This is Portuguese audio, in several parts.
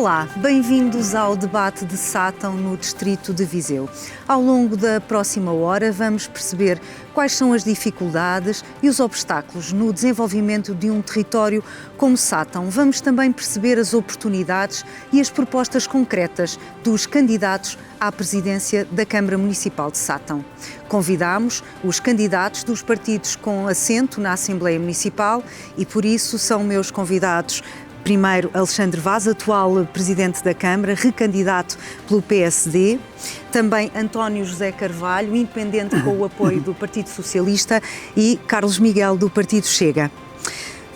Olá, bem-vindos ao debate de Sátão no distrito de Viseu. Ao longo da próxima hora vamos perceber quais são as dificuldades e os obstáculos no desenvolvimento de um território como Sátão. Vamos também perceber as oportunidades e as propostas concretas dos candidatos à presidência da Câmara Municipal de Sátão. Convidamos os candidatos dos partidos com assento na Assembleia Municipal e por isso são meus convidados. Primeiro, Alexandre Vaz, atual Presidente da Câmara, recandidato pelo PSD. Também António José Carvalho, independente com o apoio do Partido Socialista. E Carlos Miguel, do Partido Chega.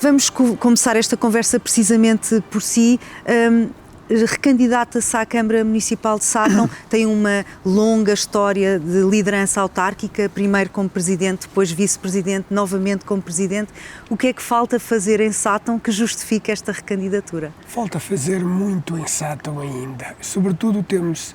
Vamos começar esta conversa precisamente por si. Recandidata-se à Câmara Municipal de Sátão, tem uma longa história de liderança autárquica, primeiro como Presidente, depois Vice-Presidente, novamente como Presidente. O que é que falta fazer em Sátão que justifique esta recandidatura? Falta fazer muito em Sátão ainda. Sobretudo temos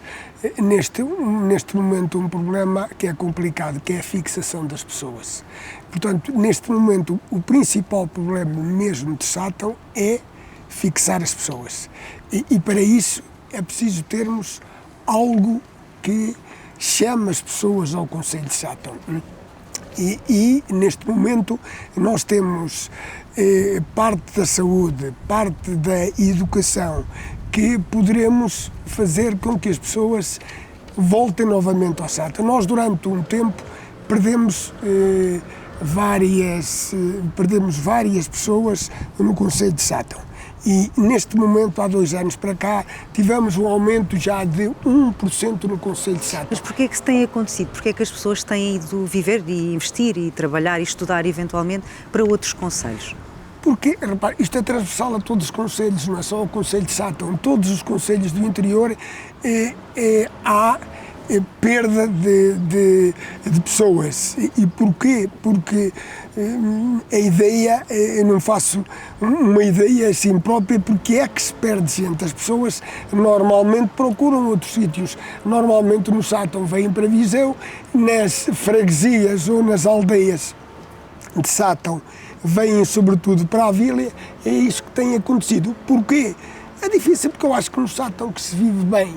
neste momento um problema que é complicado, que é a fixação das pessoas. Portanto, neste momento o principal problema mesmo de Sátão é fixar as pessoas. E para isso é preciso termos algo que chame as pessoas ao Concelho de Sátão. E neste momento nós temos parte da saúde, parte da educação, que poderemos fazer com que as pessoas voltem novamente ao Sátão. Nós durante um tempo perdemos várias pessoas no Concelho de Sátão. E neste momento, há 2 anos para cá, tivemos um aumento já de 1% no Concelho de Sátão. Mas porquê é que isso tem acontecido? Porquê é que as pessoas têm ido viver e investir e trabalhar e estudar eventualmente para outros concelhos? Porque, repare, isto é transversal a todos os concelhos, não é só o Concelho de Sátão. Todos os concelhos do interior há perda de pessoas. E porquê? Porque a ideia, eu não faço uma ideia assim própria, porque é que se perde gente. As pessoas normalmente procuram outros sítios. Normalmente no Sátão vêm para Viseu, nas freguesias ou nas aldeias de Sátão vêm sobretudo para a vila. É isso que tem acontecido. Porquê? É difícil porque eu acho que no Sátão que se vive bem,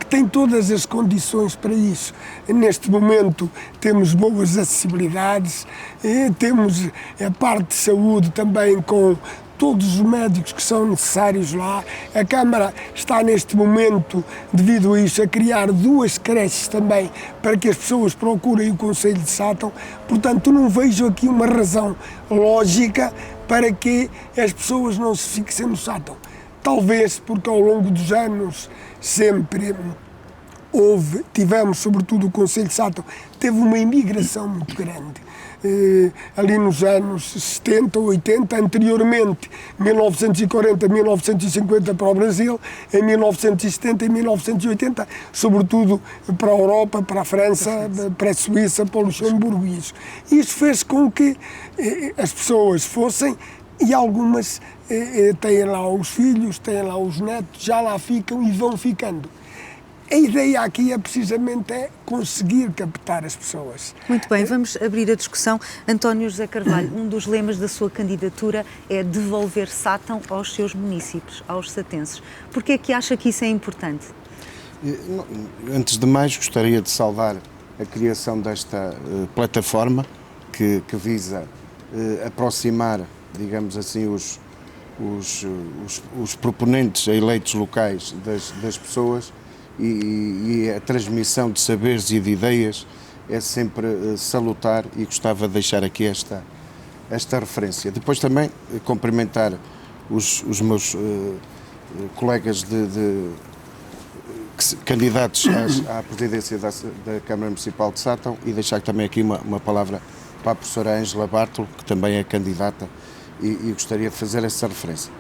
tem todas as condições para isso. Neste momento temos boas acessibilidades, temos a parte de saúde também com todos os médicos que são necessários lá. A Câmara está neste momento, devido a isso, a criar 2 creches também para que as pessoas procurem o Concelho de Sátão. Portanto, não vejo aqui uma razão lógica para que as pessoas não se fixem no Sátão. Talvez porque ao longo dos anos sempre tivemos, sobretudo o Concelho de Sátão, teve uma imigração muito grande. Ali nos anos 70, 80, anteriormente, 1940, 1950 para o Brasil, em 1970 e 1980, sobretudo para a Europa, para a França, para a Suíça, para o Luxemburgo. Isso fez com que as pessoas fossem, e algumas têm lá os filhos, têm lá os netos, já lá ficam e vão ficando. A ideia aqui é precisamente conseguir captar as pessoas. Muito bem, vamos abrir a discussão. António José Carvalho, um dos lemas da sua candidatura é devolver Sátão aos seus municípios, aos satenses. Porquê é que acha que isso é importante? Antes de mais, gostaria de saudar a criação desta plataforma que visa aproximar, digamos assim, os proponentes a eleitos locais das pessoas. E a transmissão de saberes e de ideias é sempre salutar e gostava de deixar aqui esta referência. Depois também cumprimentar os meus colegas candidatos à presidência da Câmara Municipal de Sátão e deixar também aqui uma palavra para a professora Ângela Bartolo, que também é candidata e gostaria de fazer essa referência.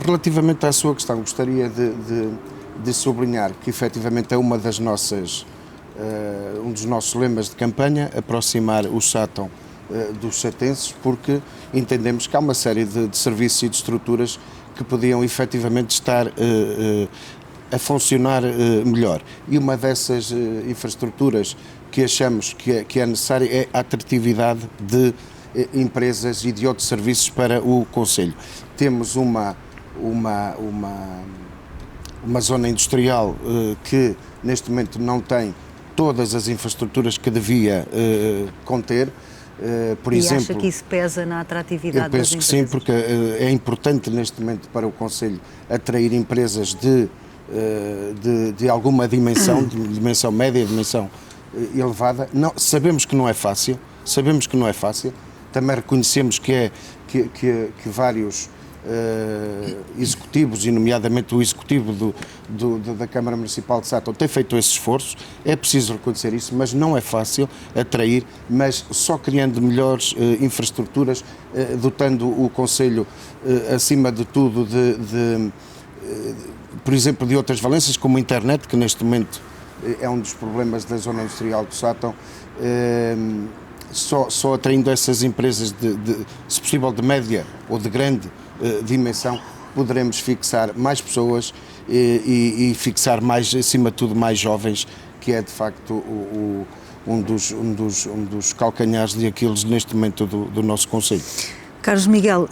Relativamente à sua questão, gostaria de sublinhar que efetivamente é um dos nossos lemas de campanha, aproximar o Sátão dos satenses, porque entendemos que há uma série de serviços e de estruturas que podiam efetivamente estar a funcionar melhor. E uma dessas infraestruturas que achamos que é necessária é a atratividade de empresas e de outros serviços para o Concelho. Temos uma uma zona industrial que neste momento não tem todas as infraestruturas que devia conter. Por exemplo, acha que isso pesa na atratividade das empresas? Eu penso que sim, porque é importante neste momento para o Conselho atrair empresas de alguma dimensão, de dimensão média, dimensão elevada. Não, sabemos que não é fácil, também reconhecemos que vários executivos, e nomeadamente o executivo da Câmara Municipal de Sátão, tem feito esse esforço, é preciso reconhecer isso, mas não é fácil atrair, mas só criando melhores infraestruturas, dotando o Conselho, acima de tudo, por exemplo, de outras valências, como a internet, que neste momento é um dos problemas da zona industrial do Sátão. Só atraindo essas empresas, se possível, de média ou de grande dimensão, poderemos fixar mais pessoas e fixar mais, acima de tudo, mais jovens, que é de facto um dos calcanhares de Aquiles neste momento do nosso Conselho. Carlos Miguel,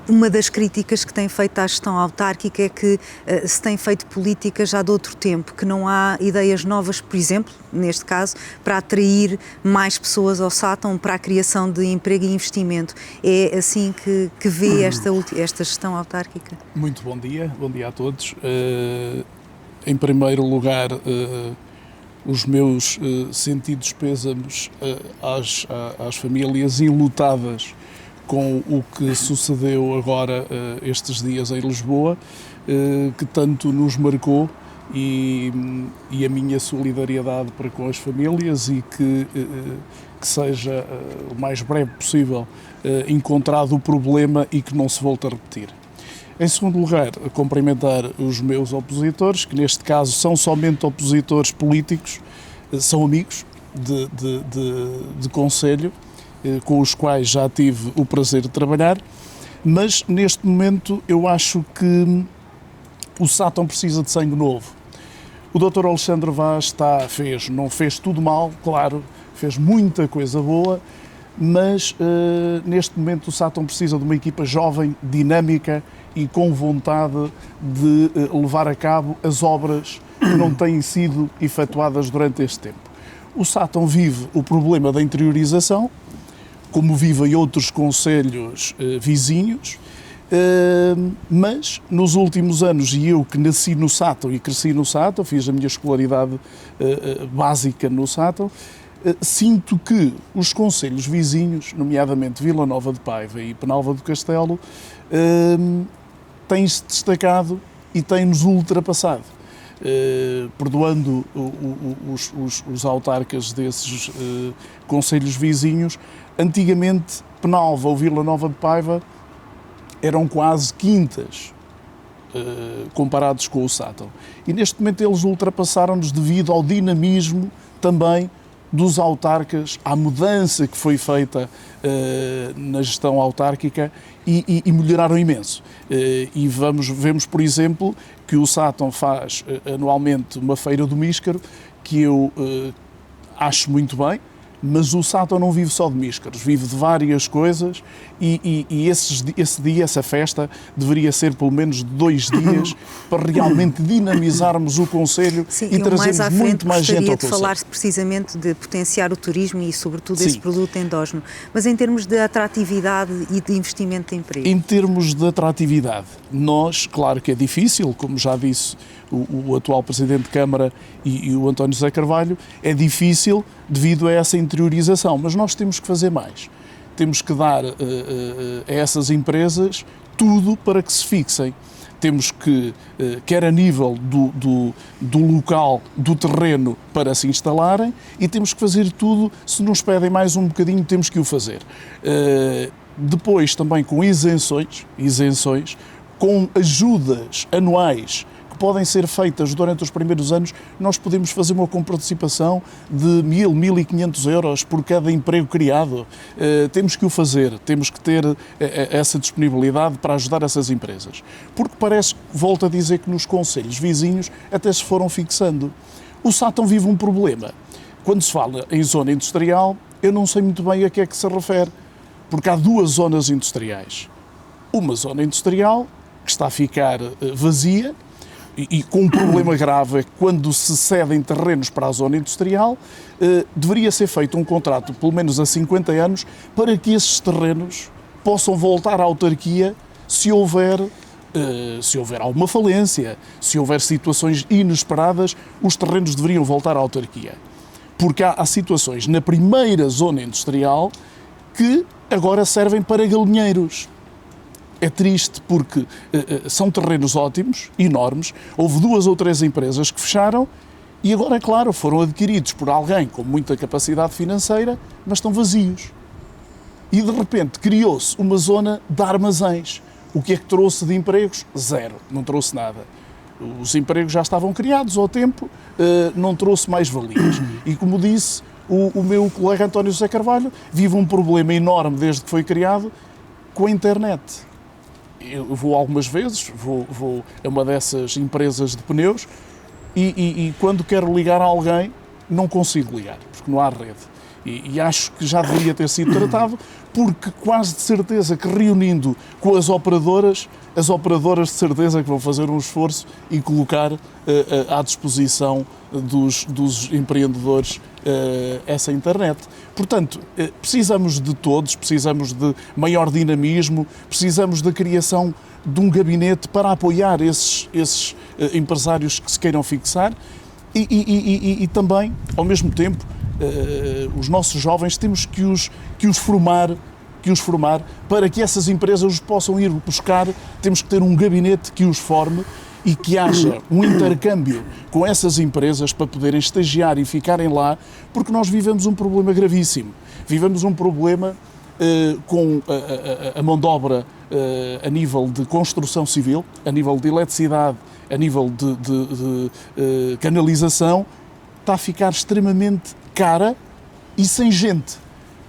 uma das críticas que tem feito à gestão autárquica é que se tem feito política já de outro tempo, que não há ideias novas, por exemplo, neste caso, para atrair mais pessoas ao Sátão, para a criação de emprego e investimento. É assim que vê esta gestão autárquica? Muito bom dia a todos. Em primeiro lugar, os meus sentidos pêsames às famílias enlutadas com o que sucedeu agora estes dias em Lisboa, que tanto nos marcou, e a minha solidariedade para com as famílias, e que seja o mais breve possível encontrado o problema e que não se volte a repetir. Em segundo lugar, cumprimentar os meus opositores, que neste caso são somente opositores políticos, são amigos de conselho, com os quais já tive o prazer de trabalhar, mas neste momento eu acho que o Sátão precisa de sangue novo. O Dr. Alexandre Vaz não fez tudo mal, claro, fez muita coisa boa, mas neste momento o Sátão precisa de uma equipa jovem, dinâmica e com vontade de levar a cabo as obras que não têm sido efetuadas durante este tempo. O Sátão vive o problema da interiorização, como vivem outros concelhos vizinhos, mas nos últimos anos, e eu que nasci no Sátão e cresci no Sátão, fiz a minha escolaridade básica no Sátão, sinto que os concelhos vizinhos, nomeadamente Vila Nova de Paiva e Penalva do Castelo, têm-se destacado e têm-nos ultrapassado. Perdoando os autarcas desses concelhos vizinhos, antigamente Penalva ou Vila Nova de Paiva eram quase quintas comparados com o Sátão. E neste momento eles ultrapassaram-nos devido ao dinamismo também dos autarcas, à mudança que foi feita na gestão autárquica, e melhoraram imenso. E vemos, por exemplo, que o Sátão faz anualmente uma feira do Míscaro, que eu acho muito bem, mas o Sátão não vive só de míscaros, vive de várias coisas, e esse dia, essa festa, deveria ser pelo menos de 2 dias para realmente dinamizarmos o Concelho e trazermos muito mais gente ao Concelho. Gostaria de falar precisamente de potenciar o turismo e, sobretudo, esse produto endógeno, mas em termos de atratividade e de investimento de emprego. Em termos de atratividade, nós, claro que é difícil, como já disse o atual Presidente de Câmara e o António José Carvalho, é difícil devido a essa interiorização, mas nós temos que fazer mais. Temos que dar a essas empresas tudo para que se fixem. Temos que, quer a nível do local, do terreno, para se instalarem, e temos que fazer tudo. Se nos pedem mais um bocadinho, temos que o fazer. Depois também com isenções, com ajudas anuais, podem ser feitas durante os primeiros anos. Nós podemos fazer uma comparticipação de 1.000, 1.500 euros por cada emprego criado. Temos que o fazer, temos que ter essa disponibilidade para ajudar essas empresas. Porque parece, volto a dizer, que nos concelhos vizinhos até se foram fixando. O Sátão vive um problema. Quando se fala em zona industrial, eu não sei muito bem a que é que se refere, porque há 2 zonas industriais. Uma zona industrial que está a ficar vazia, e com um problema grave, é que quando se cedem terrenos para a zona industrial, deveria ser feito um contrato, pelo menos a 50 anos, para que esses terrenos possam voltar à autarquia se houver alguma falência, se houver situações inesperadas, os terrenos deveriam voltar à autarquia. Porque há situações na primeira zona industrial que agora servem para galinheiros. É triste porque são terrenos ótimos, enormes. Houve 2 ou 3 empresas que fecharam e agora, é claro, foram adquiridos por alguém com muita capacidade financeira, mas estão vazios. E de repente criou-se uma zona de armazéns. O que é que trouxe de empregos? 0, não trouxe nada. Os empregos já estavam criados ao tempo, não trouxe mais valias. E como disse o meu colega António José Carvalho, vive um problema enorme desde que foi criado com a internet. Eu vou algumas vezes, vou a uma dessas empresas de pneus e quando quero ligar a alguém não consigo ligar, porque não há rede. E acho que já deveria ter sido tratado, porque quase de certeza que reunindo com as operadoras de certeza que vão fazer um esforço e colocar à disposição dos empreendedores essa internet. Portanto, precisamos de todos, precisamos de maior dinamismo, precisamos da criação de um gabinete para apoiar esses empresários que se queiram fixar e também, ao mesmo tempo, os nossos jovens temos que os formar para que essas empresas os possam ir buscar. Temos que ter um gabinete que os forme e que haja um intercâmbio com essas empresas para poderem estagiar e ficarem lá, porque nós vivemos um problema gravíssimo. Vivemos um problema com a mão de obra a nível de construção civil, a nível de eletricidade, a nível de canalização, está a ficar extremamente cara e sem gente,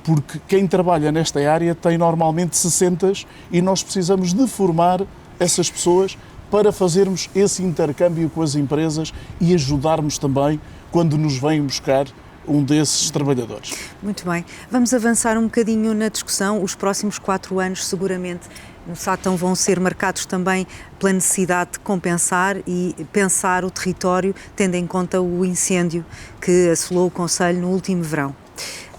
porque quem trabalha nesta área tem normalmente 60 e nós precisamos de formar essas pessoas para fazermos esse intercâmbio com as empresas e ajudarmos também quando nos vêm buscar um desses trabalhadores. Muito bem. Vamos avançar um bocadinho na discussão. Os próximos 4 anos, seguramente, no Sátão vão ser marcados também pela necessidade de compensar e pensar o território, tendo em conta o incêndio que assolou o concelho no último verão.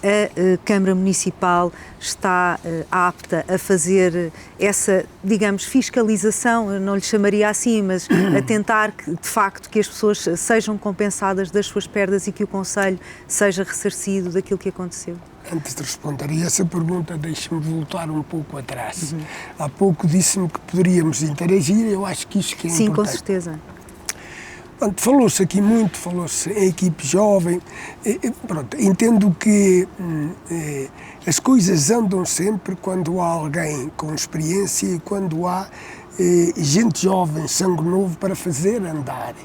A Câmara Municipal está apta a fazer essa, digamos, fiscalização, eu não lhe chamaria assim, mas a tentar que, de facto, que as pessoas sejam compensadas das suas perdas e que o concelho seja ressarcido daquilo que aconteceu? Antes de responder a essa pergunta, deixe-me voltar um pouco atrás. Há pouco disse-me que poderíamos interagir, eu acho que isso que é Sim, importante. com certeza. Falou-se aqui muito, falou-se em equipe jovem. Pronto, entendo que as coisas andam sempre quando há alguém com experiência e quando há gente jovem, sangue novo para fazer andar.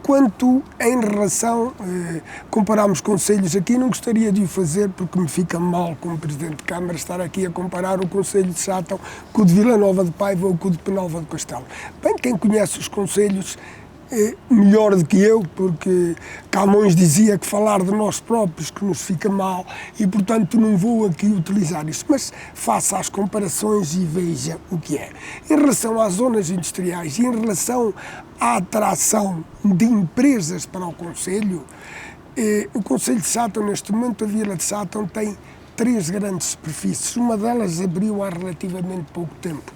Quanto em relação, compararmos concelhos aqui, não gostaria de o fazer porque me fica mal como Presidente de Câmara estar aqui a comparar o Concelho de Sátão com o de Vila Nova de Paiva ou com o de Penalva de Castelo. Bem, quem conhece os concelhos melhor do que eu, porque Camões dizia que falar de nós próprios que nos fica mal e, portanto, não vou aqui utilizar isso, mas faça as comparações e veja o que é. Em relação às zonas industriais e em relação à atração de empresas para o Concelho, o Concelho de Sátão, neste momento, a Vila de Sátão tem 3 grandes superfícies, uma delas abriu há relativamente pouco tempo.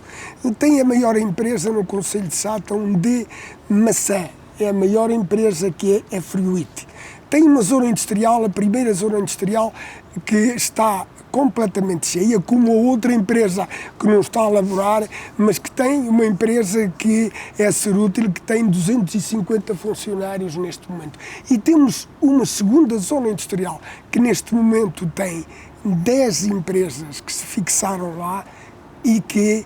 Tem a maior empresa no Concelho de Sátão de maçã, é a maior empresa que é a Fruit. Tem uma zona industrial, a primeira zona industrial, que está completamente cheia, como a outra empresa que não está a laborar, mas que tem uma empresa que é a Serútil, que tem 250 funcionários neste momento. E temos uma segunda zona industrial, que neste momento tem 10 empresas que se fixaram lá e que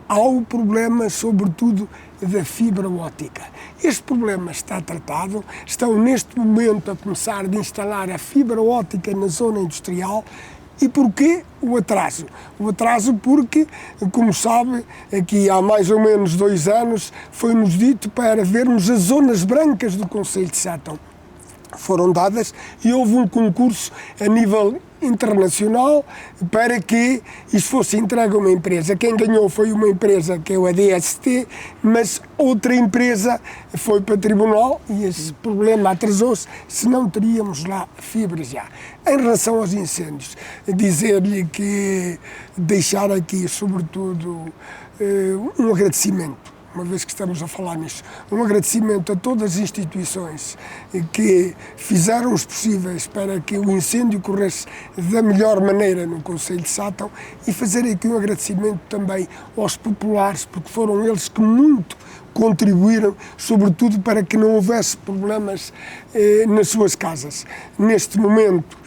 há o problema, sobretudo, da fibra óptica. Este problema está tratado, estão neste momento a começar a instalar a fibra óptica na zona industrial. E porquê o atraso? O atraso porque, como sabe, aqui há mais ou menos 2 anos foi-nos dito para vermos as zonas brancas do Concelho de Sátão. foram dadas e houve um concurso a nível internacional para que isto fosse entregue a uma empresa. Quem ganhou foi uma empresa que é a DST, mas outra empresa foi para o tribunal e esse problema atrasou-se, senão teríamos lá fibra já. Em relação aos incêndios, dizer-lhe que deixar aqui, sobretudo, um agradecimento, uma vez que estamos a falar nisto, um agradecimento a todas as instituições que fizeram os possíveis para que o incêndio corresse da melhor maneira no Concelho de Sátão e fazer aqui um agradecimento também aos populares, porque foram eles que muito contribuíram, sobretudo para que não houvesse problemas nas suas casas. Neste momento,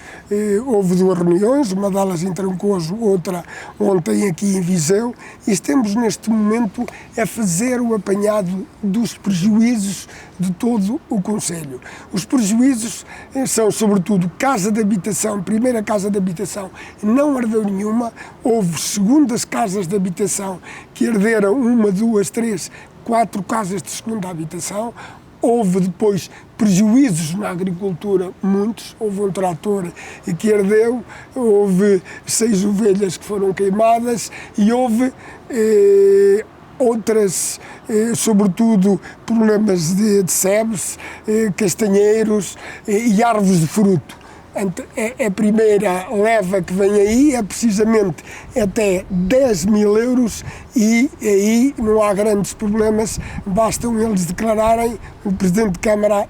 houve 2 reuniões, uma delas em Trancoso, outra ontem aqui em Viseu, e estamos neste momento a fazer o apanhado dos prejuízos de todo o Concelho. Os prejuízos são, sobretudo, casa de habitação, primeira casa de habitação não ardeu nenhuma, houve segundas casas de habitação que arderam 1, 2, 3, 4 casas de segunda habitação. Houve depois prejuízos na agricultura, muitos. Houve um trator que ardeu, houve 6 ovelhas que foram queimadas e houve outras, sobretudo, problemas de sebes, castanheiros e árvores de fruto. A primeira leva que vem aí é precisamente até 10 mil euros e aí não há grandes problemas, bastam eles declararem, o Presidente de Câmara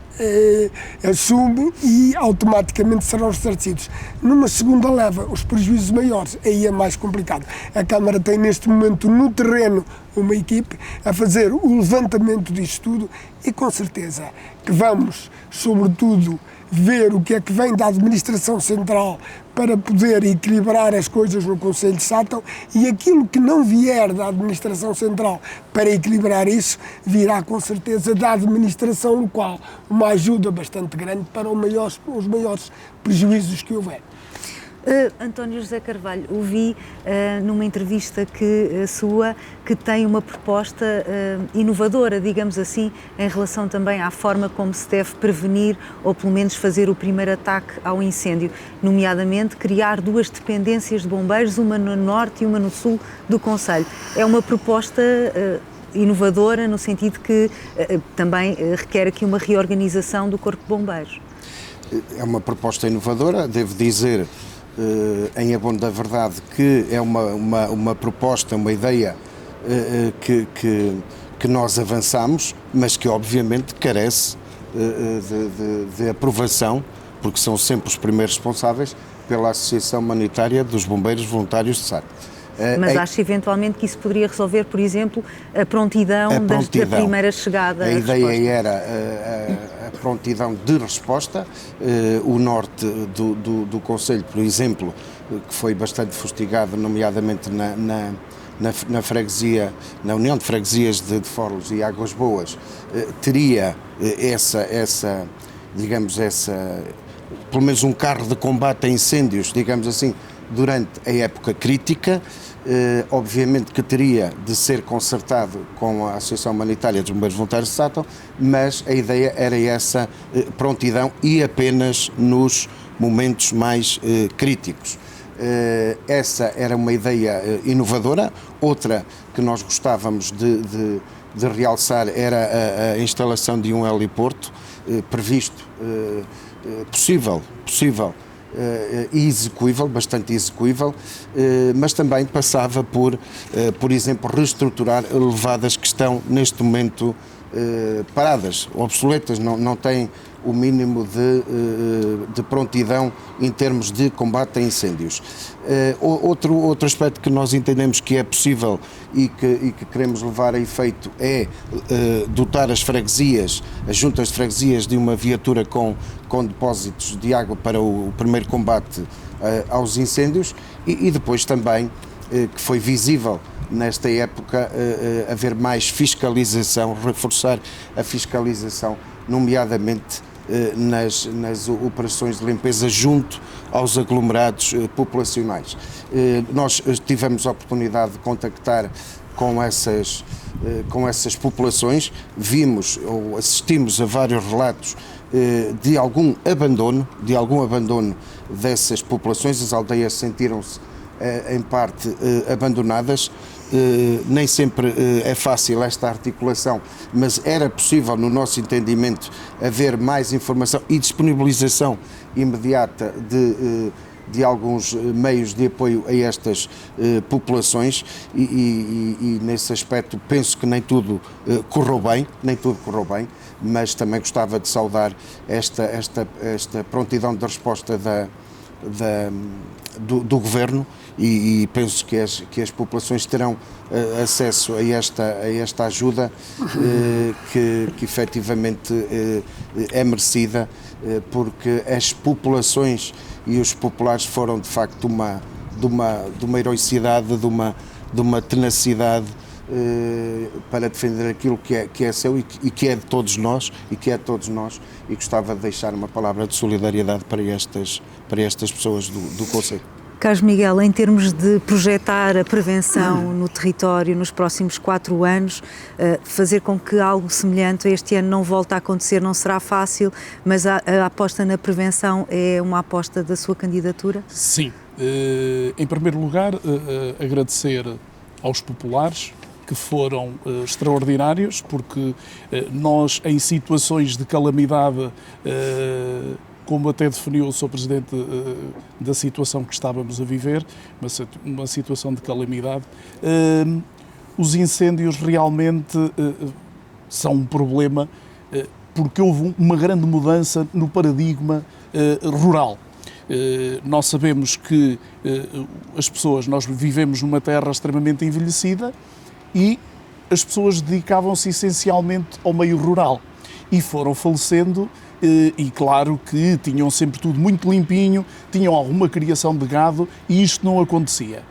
assume e automaticamente serão ressarcidos. Numa segunda leva, os prejuízos maiores, aí é mais complicado. A Câmara tem neste momento no terreno uma equipe a fazer o levantamento disto tudo e com certeza que vamos, sobretudo, ver o que é que vem da Administração Central para poder equilibrar as coisas no Concelho de Sátão e aquilo que não vier da Administração Central para equilibrar isso, virá com certeza da Administração Local, uma ajuda bastante grande para os maiores prejuízos que houver. António José Carvalho, ouvi numa entrevista sua que tem uma proposta inovadora, digamos assim, em relação também à forma como se deve prevenir ou pelo menos fazer o primeiro ataque ao incêndio, nomeadamente criar 2 dependências de bombeiros, uma no norte e uma no sul do concelho. É uma proposta inovadora no sentido que também requer aqui uma reorganização do Corpo de Bombeiros. É uma proposta inovadora, devo dizer, em abono da verdade, que é uma proposta, uma ideia que nós avançamos, mas que obviamente carece de aprovação, porque são sempre os primeiros responsáveis pela Associação Humanitária dos Bombeiros Voluntários de Sátão. Mas acho eventualmente que isso poderia resolver, por exemplo, a prontidão da primeira chegada. A ideia era a prontidão de resposta. O norte do Concelho, por exemplo, que foi bastante fustigado, nomeadamente na freguesia, na União de Freguesias de Forlos e Águas Boas, teria digamos, pelo menos um carro de combate a incêndios, digamos assim, durante a época crítica. Obviamente que teria de ser concertado com a Associação Humanitária dos Bombeiros Voluntários de Sátão, mas a ideia era essa prontidão e apenas nos momentos mais críticos. Essa era uma ideia inovadora. Outra que nós gostávamos de realçar era a instalação de um heliporto previsto, possível e execuível, bastante execuível, mas também passava por exemplo, reestruturar levadas que estão neste momento paradas, obsoletas, não têm o mínimo de prontidão em termos de combate a incêndios. Outro aspecto que nós entendemos que é possível e que queremos levar a efeito é dotar as freguesias, as juntas de freguesias, de uma viatura com depósitos de água para o primeiro combate aos incêndios e depois também, que foi visível nesta época, haver mais fiscalização, reforçar a fiscalização, nomeadamente nas operações de limpeza junto aos aglomerados populacionais. Nós tivemos a oportunidade de contactar com essas populações, vimos ou assistimos a vários relatos de algum abandono dessas populações. As aldeias sentiram-se em parte abandonadas. Nem sempre é fácil esta articulação, mas era possível, no nosso entendimento, haver mais informação e disponibilização imediata de alguns meios de apoio a estas populações e nesse aspecto penso que nem tudo correu bem, mas também gostava de saudar esta prontidão de resposta do Governo e penso que as populações terão acesso a esta ajuda que efetivamente é merecida, porque as populações e os populares foram de facto de uma heroicidade, de uma tenacidade para defender aquilo que é seu e que é de todos nós, e gostava de deixar uma palavra de solidariedade para estas pessoas do Conselho. Carlos Miguel, em termos de projetar a prevenção no território nos próximos 4 anos, fazer com que algo semelhante a este ano não volte a acontecer não será fácil, mas a aposta na prevenção é uma aposta da sua candidatura? Sim. Em primeiro lugar, agradecer aos populares, que foram extraordinários, porque nós, em situações de calamidade, como até definiu o Sr. Presidente da situação que estávamos a viver, uma situação de calamidade, os incêndios realmente são um problema, porque houve uma grande mudança no paradigma rural. Nós sabemos que nós vivemos numa terra extremamente envelhecida e as pessoas dedicavam-se essencialmente ao meio rural e foram falecendo. E claro que tinham sempre tudo muito limpinho, tinham alguma criação de gado e isto não acontecia.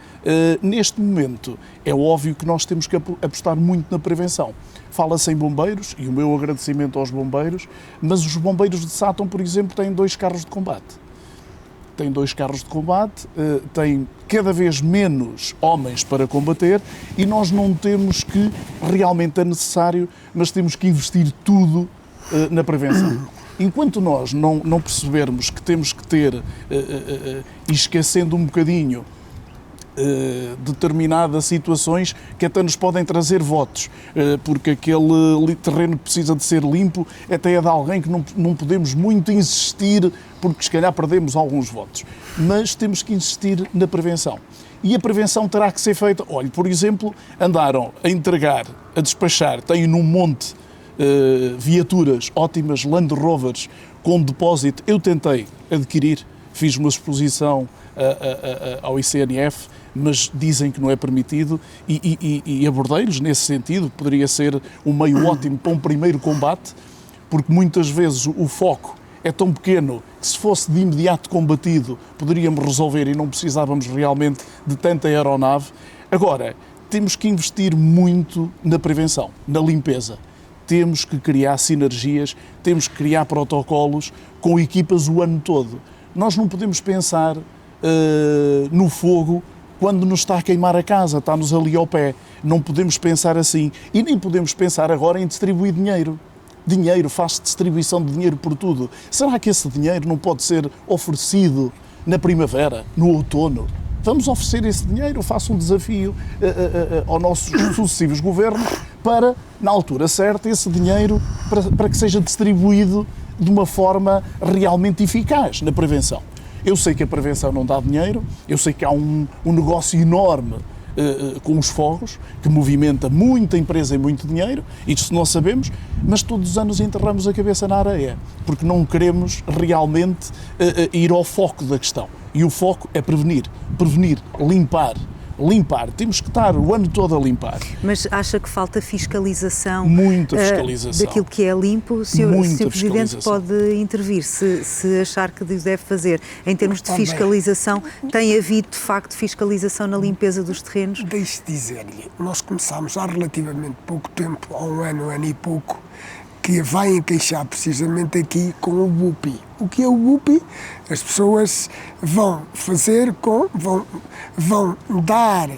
Neste momento é óbvio que nós temos que apostar muito na prevenção. Fala-se em bombeiros e o meu agradecimento aos bombeiros, mas os bombeiros de Sátão, por exemplo, têm 2 carros de combate. Têm cada vez menos homens para combater e nós não temos que, realmente é necessário, mas temos que investir tudo na prevenção. Enquanto nós não percebermos que temos que ter, e esquecendo um bocadinho determinadas situações que até nos podem trazer votos, porque aquele terreno que precisa de ser limpo até é de alguém que não podemos muito insistir, porque se calhar perdemos alguns votos. Mas temos que insistir na prevenção. E a prevenção terá que ser feita. Olha, por exemplo, andaram a entregar, a despachar, têm num monte viaturas ótimas, Land Rovers, com depósito. Eu tentei adquirir, fiz uma exposição ao ICNF, mas dizem que não é permitido e abordei-los nesse sentido. Poderia ser um meio ótimo para um primeiro combate, porque muitas vezes o foco é tão pequeno que se fosse de imediato combatido poderíamos resolver e não precisávamos realmente de tanta aeronave. Agora, temos que investir muito na prevenção, na limpeza. Temos que criar sinergias, temos que criar protocolos com equipas o ano todo. Nós não podemos pensar no fogo quando nos está a queimar a casa, está-nos ali ao pé. Não podemos pensar assim. E nem podemos pensar agora em distribuir dinheiro. Faz-se distribuição de dinheiro por tudo. Será que esse dinheiro não pode ser oferecido na primavera, no outono? Vamos oferecer esse dinheiro, faço um desafio aos nossos sucessivos governos para, na altura certa, esse dinheiro para que seja distribuído de uma forma realmente eficaz na prevenção. Eu sei que a prevenção não dá dinheiro, eu sei que há um negócio enorme com os fogos, que movimenta muita empresa e muito dinheiro, isso não sabemos, mas todos os anos enterramos a cabeça na areia, porque não queremos realmente ir ao foco da questão. E o foco é prevenir, limpar. Temos que estar o ano todo a limpar. Mas acha que falta fiscalização? Muita fiscalização. Daquilo que é limpo? O Sr. Presidente pode intervir se achar que deve fazer. Em termos de fiscalização, tem havido de facto fiscalização na limpeza dos terrenos? Deixe dizer-lhe, nós começámos há relativamente pouco tempo, há um ano e pouco, que vai encaixar precisamente aqui com o BUPI. O que é o BUPI? As pessoas vão vão dar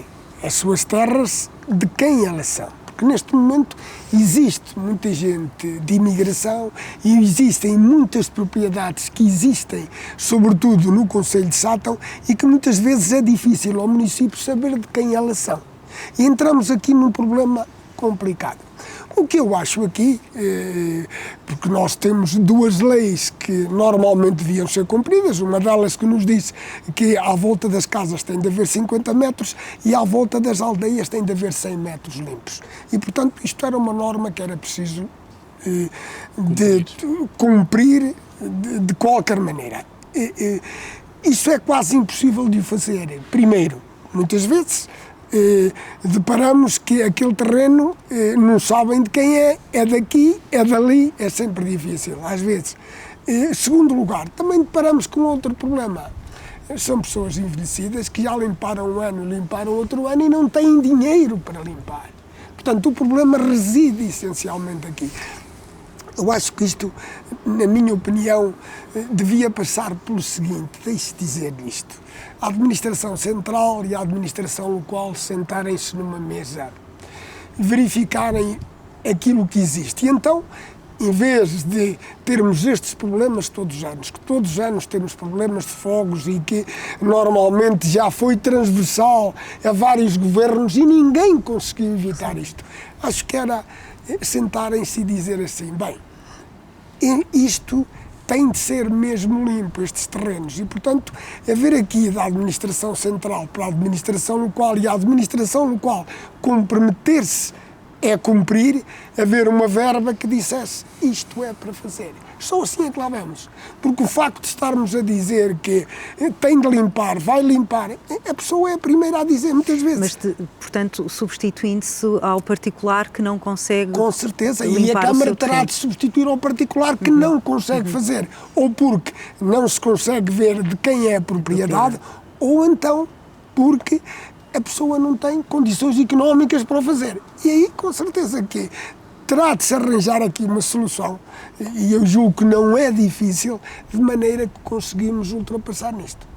as suas terras de quem elas são. porque neste momento existe muita gente de imigração e existem muitas propriedades que existem, sobretudo no concelho de Sátão, e que muitas vezes é difícil ao município saber de quem elas são. E entramos aqui num problema complicado. O que eu acho aqui, porque nós temos duas leis que normalmente deviam ser cumpridas, uma delas que nos diz que à volta das casas tem de haver 50 metros e à volta das aldeias tem de haver 100 metros limpos. E, portanto, isto era uma norma que era preciso de cumprir de qualquer maneira. Isso é quase impossível de o fazer. Primeiro, muitas vezes, deparamos que aquele terreno não sabem de quem é daqui, é dali, é sempre difícil, às vezes. Segundo lugar, também deparamos com outro problema. São pessoas envelhecidas que já limparam um ano, limparam outro ano e não têm dinheiro para limpar. Portanto, o problema reside essencialmente aqui. Eu acho que isto, na minha opinião, devia passar pelo seguinte, deixe dizer isto. A administração central e a administração local sentarem-se numa mesa, verificarem aquilo que existe. E então, em vez de termos estes problemas todos os anos, que todos os anos temos problemas de fogos e que normalmente já foi transversal a vários governos e ninguém conseguiu evitar isto, acho que era sentarem-se e dizer assim, bem, isto tem de ser mesmo limpo, estes terrenos, e, portanto, haver aqui da administração central para a administração local e a administração local comprometer-se é cumprir, haver uma verba que dissesse isto é para fazer. Só assim é que lá vamos. Porque o facto de estarmos a dizer que tem de limpar, vai limpar, a pessoa é a primeira a dizer muitas vezes. Mas, portanto, substituindo-se ao particular que não consegue. Com certeza, e a Câmara terá de substituir ao particular que não consegue fazer. Ou porque não se consegue ver de quem é a propriedade, ou então porque a pessoa não tem condições económicas para o fazer. E aí, com certeza que terá de se arranjar aqui uma solução, e eu julgo que não é difícil, de maneira que conseguimos ultrapassar nisto.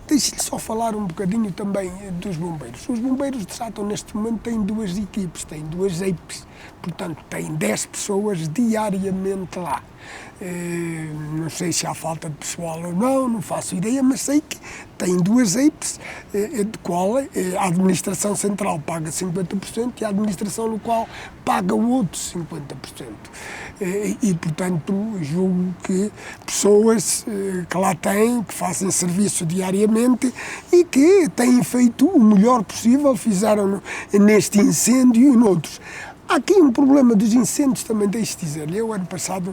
Deixe-lhe só falar um bocadinho também dos bombeiros. Os bombeiros de Sátão, neste momento, têm duas equipes, têm duas EIPs, portanto, têm 10 pessoas diariamente lá. Não sei se há falta de pessoal ou não faço ideia, mas sei que tem duas EIPs, de qual a administração central paga 50% e a administração local paga o outro 50%. E, portanto, julgo que pessoas que lá têm, que fazem serviço diariamente e que têm feito o melhor possível, fizeram neste incêndio e noutros. Há aqui um problema dos incêndios também, deixe dizer-lhe. Eu, ano passado,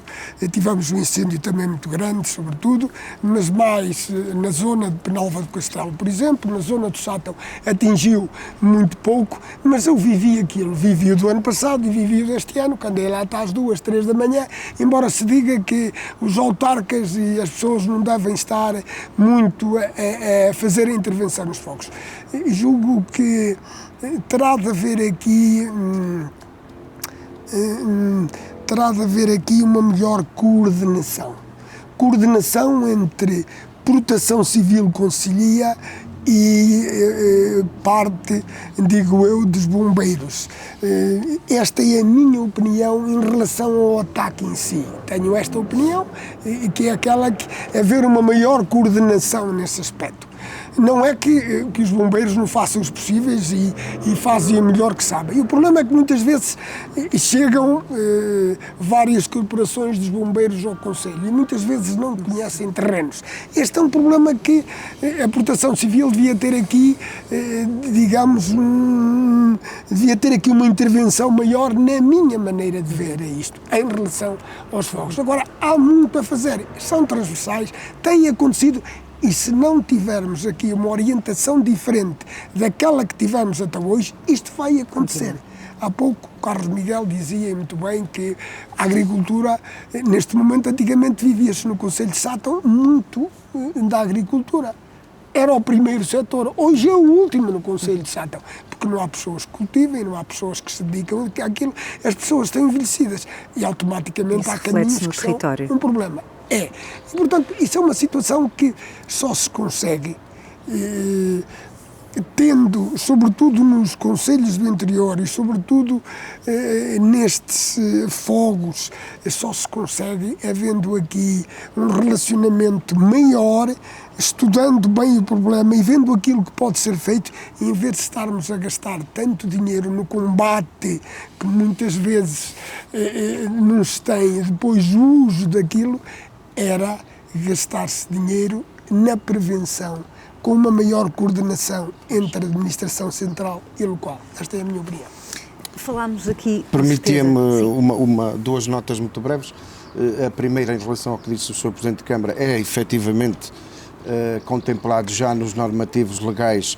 tivemos um incêndio também muito grande, sobretudo, mas mais na zona de Penalva do Castelo, por exemplo, na zona do Sátão atingiu muito pouco, mas eu vivi aquilo, vivi o do ano passado e vivi o deste ano, quando andei lá até às 2, 3 da manhã, embora se diga que os autarcas e as pessoas não devem estar muito a fazer a intervenção nos fogos. Julgo que terá de haver aqui uma melhor coordenação. Coordenação entre proteção civil concelhia e parte, digo eu, dos bombeiros. Esta é a minha opinião em relação ao ataque em si. Tenho esta opinião, que é aquela que haver uma maior coordenação nesse aspecto. Não é que os bombeiros não façam os possíveis e fazem o melhor que sabem. E o problema é que muitas vezes chegam várias corporações dos bombeiros ao Conselho e muitas vezes não conhecem terrenos. Este é um problema que a Proteção Civil devia ter aqui, devia ter aqui uma intervenção maior na minha maneira de ver isto, em relação aos fogos. Agora, há muito a fazer, são transversais, têm acontecido. E se não tivermos aqui uma orientação diferente daquela que tivemos até hoje, isto vai acontecer. Há pouco o Carlos Miguel dizia muito bem que a agricultura, neste momento, antigamente vivia-se no Concelho de Sátão muito da agricultura. Era o primeiro setor, hoje é o último no Concelho de Sátão, porque não há pessoas que cultivem, não há pessoas que se dedicam àquilo, as pessoas estão envelhecidas e automaticamente há caminhos que são um problema. E, portanto, isso é uma situação que só se consegue tendo, sobretudo nos concelhos do interior e sobretudo nestes fogos, só se consegue havendo aqui um relacionamento maior, estudando bem o problema e vendo aquilo que pode ser feito, em vez de estarmos a gastar tanto dinheiro no combate, que muitas vezes não se tem depois o uso daquilo, era gastar-se dinheiro na prevenção, com uma maior coordenação entre a administração central e local. Esta é a minha opinião. Falámos aqui... Permitia-me duas notas muito breves. A primeira, em relação ao que disse o Sr. Presidente de Câmara, é efetivamente contemplado já nos normativos legais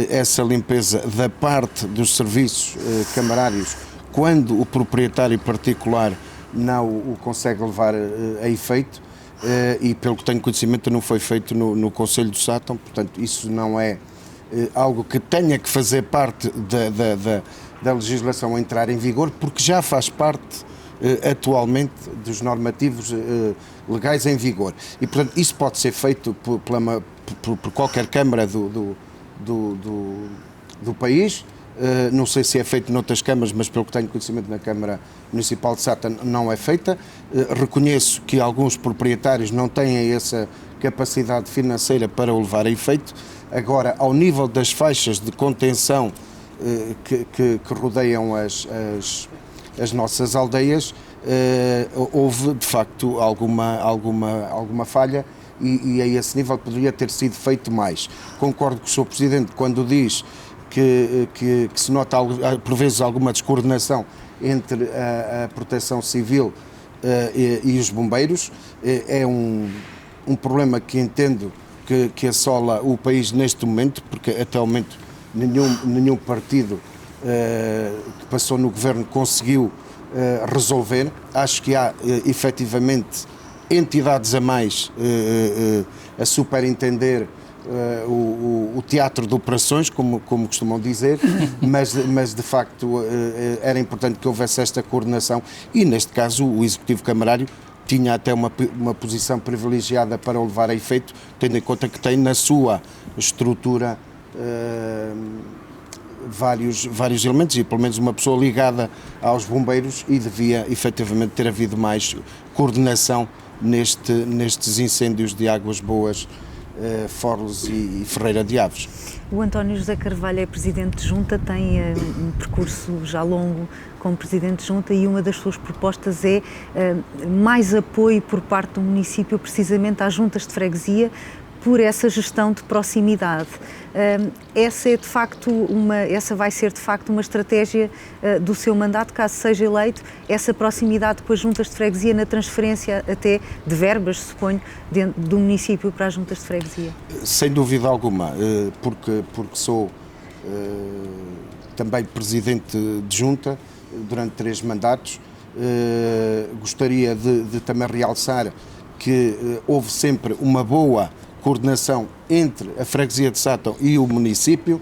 essa limpeza da parte dos serviços camarários quando o proprietário particular não o consegue levar a efeito. E pelo que tenho conhecimento não foi feito no Conselho do Sátão, portanto isso não é algo que tenha que fazer parte da legislação a entrar em vigor, porque já faz parte atualmente dos normativos legais em vigor e portanto isso pode ser feito por qualquer Câmara do país. Não sei se é feito noutras câmaras, mas pelo que tenho conhecimento na Câmara Municipal de Sátão não é feita. Reconheço que alguns proprietários não têm essa capacidade financeira para o levar a efeito. Agora, ao nível das faixas de contenção que rodeiam as nossas aldeias, houve de facto alguma falha e a esse nível poderia ter sido feito mais. Concordo com o Sr. Presidente quando diz que se nota por vezes alguma descoordenação entre a Proteção Civil e os bombeiros. É um problema que entendo que assola o país neste momento, porque até o momento nenhum partido que passou no governo conseguiu resolver. Acho que há efetivamente entidades a mais a superintender o teatro de operações, como costumam dizer, mas de facto era importante que houvesse esta coordenação e neste caso o Executivo Camarário tinha até uma posição privilegiada para o levar a efeito, tendo em conta que tem na sua estrutura vários elementos e pelo menos uma pessoa ligada aos bombeiros e devia efetivamente ter havido mais coordenação nestes incêndios de Águas Boas, Forles e Ferreira de Aves. O António José Carvalho é Presidente de Junta, tem um percurso já longo como Presidente de Junta e uma das suas propostas é mais apoio por parte do município precisamente às juntas de freguesia por essa gestão de proximidade. Essa vai ser de facto uma estratégia do seu mandato, caso seja eleito, essa proximidade com as juntas de freguesia na transferência até de verbas, suponho, do município para as juntas de freguesia? Sem dúvida alguma, porque sou também Presidente de Junta durante 3 mandatos. Gostaria de também realçar que houve sempre uma boa coordenação entre a freguesia de Sátão e o município,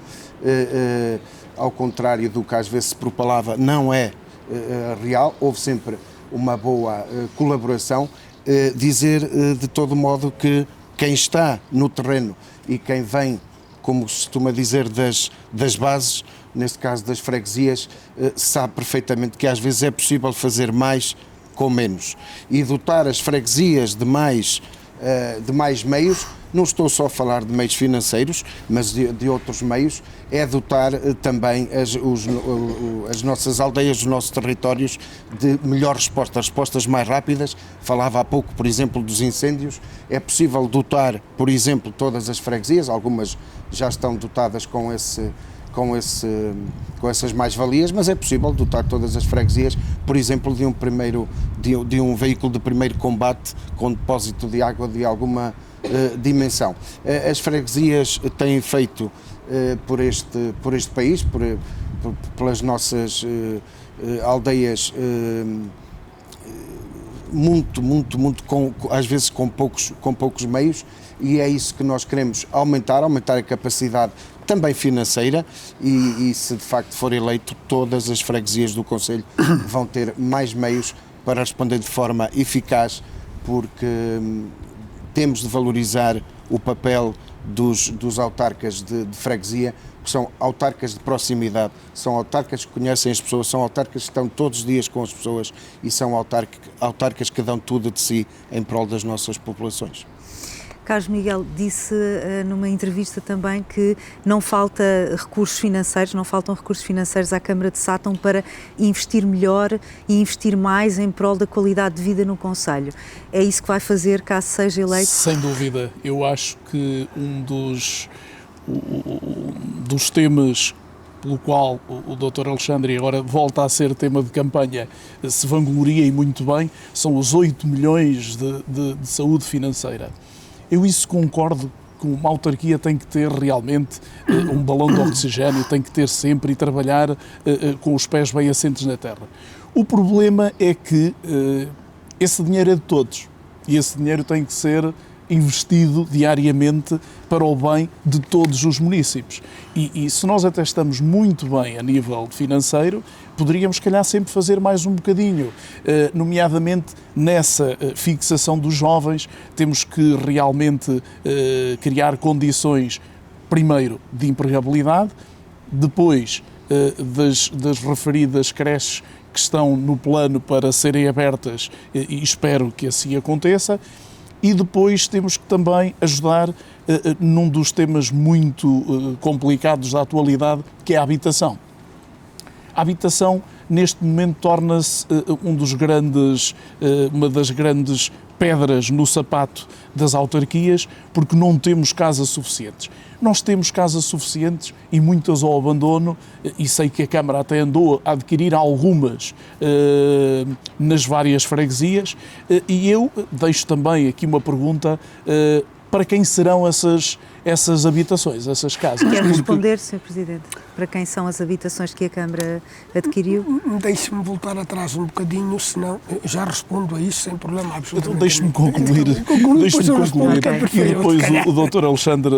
ao contrário do que às vezes se propalava, não é real, houve sempre uma boa colaboração. Dizer de todo modo que quem está no terreno e quem vem, como se costuma dizer, das bases, neste caso das freguesias, sabe perfeitamente que às vezes é possível fazer mais com menos e dotar as freguesias de mais meios. Não estou só a falar de meios financeiros, mas de outros meios, é dotar também as nossas aldeias, os nossos territórios de melhor respostas mais rápidas. Falava há pouco, por exemplo, dos incêndios. É possível dotar, por exemplo, todas as freguesias, algumas já estão dotadas com essas mais-valias, mas é possível dotar todas as freguesias, por exemplo, de um veículo de primeiro combate com depósito de água de alguma dimensão. As freguesias têm feito por este país, pelas nossas aldeias, muito, às vezes com poucos meios, e é isso que nós queremos aumentar a capacidade também financeira e se de facto for eleito, todas as freguesias do Conselho vão ter mais meios para responder de forma eficaz, porque temos de valorizar o papel dos autarcas de freguesia, que são autarcas de proximidade, são autarcas que conhecem as pessoas, são autarcas que estão todos os dias com as pessoas e são autarcas que dão tudo de si em prol das nossas populações. Carlos Miguel disse numa entrevista também que não faltam recursos financeiros à Câmara de Sátão para investir melhor e investir mais em prol da qualidade de vida no concelho. É isso que vai fazer caso seja eleito? Sem dúvida. Eu acho que um dos temas pelo qual o Dr. Alexandre agora volta a ser tema de campanha, se vangloria e muito bem, são os 8 milhões de saúde financeira. Eu isso concordo que uma autarquia tem que ter realmente um balão de oxigênio, tem que ter sempre e trabalhar com os pés bem assentes na terra. O problema é que esse dinheiro é de todos e esse dinheiro tem que ser investido diariamente para o bem de todos os municípios. E se nós até estamos muito bem a nível financeiro, poderíamos, se calhar, sempre fazer mais um bocadinho, nomeadamente nessa fixação dos jovens. Temos que realmente criar condições, primeiro, de empregabilidade, depois das referidas creches que estão no plano para serem abertas, e espero que assim aconteça. E depois temos que também ajudar num dos temas muito complicados da atualidade, que é a habitação. A habitação, neste momento, torna-se uma das grandes pedras no sapato das autarquias, porque não temos casas suficientes. Nós temos casas suficientes e muitas ao abandono, e sei que a Câmara até andou a adquirir algumas nas várias freguesias, e eu deixo também aqui uma pergunta: para quem serão essas habitações, essas casas? Quer responder, Sr. Presidente? Para quem são as habitações que a Câmara adquiriu? Deixe-me voltar atrás um bocadinho, senão já respondo a isso sem problema absolutamente. Então deixe-me concluir, e depois o Dr. Alexandre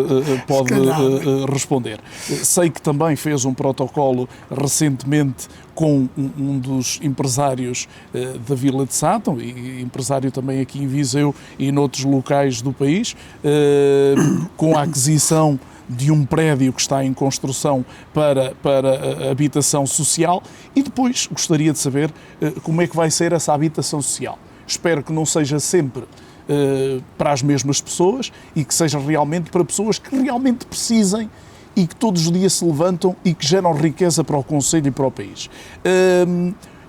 pode responder. Sei que também fez um protocolo recentemente com um dos empresários da Vila de Sátão, e empresário também aqui em Viseu e noutros locais do país, com a aquisição de um prédio que está em construção para a habitação social. E depois gostaria de saber como é que vai ser essa habitação social. Espero que não seja sempre para as mesmas pessoas e que seja realmente para pessoas que realmente precisem e que todos os dias se levantam e que geram riqueza para o concelho e para o país.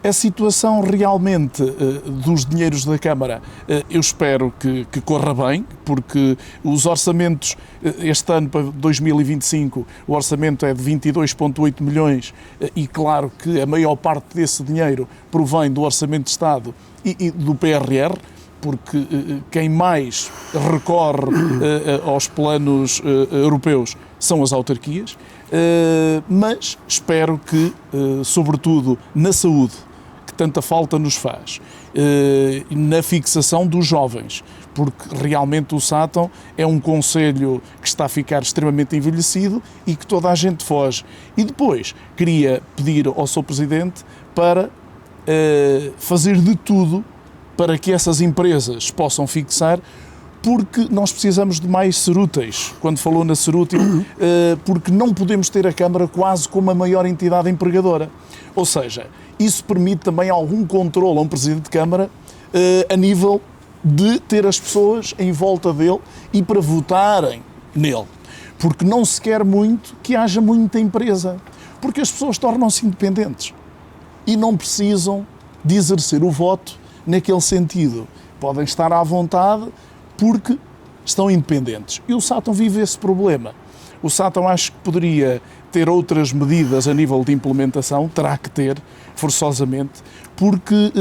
A situação realmente dos dinheiros da Câmara, eu espero que corra bem, porque os orçamentos, este ano para 2025, o orçamento é de 22,8 milhões e claro que a maior parte desse dinheiro provém do Orçamento de Estado e do PRR, porque quem mais recorre aos planos europeus são as autarquias, mas espero que, sobretudo na saúde, que tanta falta nos faz, na fixação dos jovens, porque realmente o Sátão é um concelho que está a ficar extremamente envelhecido e que toda a gente foge. E depois queria pedir ao Sr. Presidente para fazer de tudo para que essas empresas possam fixar, porque nós precisamos de mais cerúteis. Quando falou na cerútil, porque não podemos ter a Câmara quase como a maior entidade empregadora. Ou seja, isso permite também algum controle a um Presidente de Câmara a nível de ter as pessoas em volta dele e para votarem nele. Porque não se quer muito que haja muita empresa, porque as pessoas tornam-se independentes e não precisam de exercer o voto naquele sentido. Podem estar à vontade porque estão independentes. E o Sátão vive esse problema. O Sátão acho que poderia ter outras medidas a nível de implementação, terá que ter, forçosamente, porque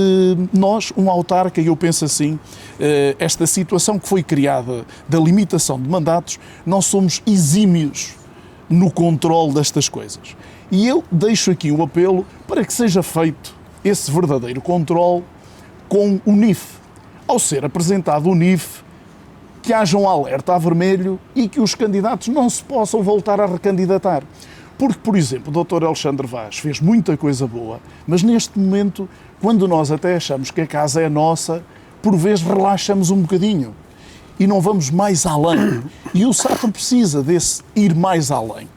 nós, um autarca, e eu penso assim, esta situação que foi criada da limitação de mandatos, nós somos exímios no controle destas coisas. E eu deixo aqui o apelo para que seja feito esse verdadeiro controle com o NIF. Ao ser apresentado o NIF, que haja um alerta a vermelho e que os candidatos não se possam voltar a recandidatar. Porque, por exemplo, o Dr. Alexandre Vaz fez muita coisa boa, mas neste momento, quando nós até achamos que a casa é nossa, por vezes relaxamos um bocadinho. e não vamos mais além. E o Sátão precisa desse ir mais além.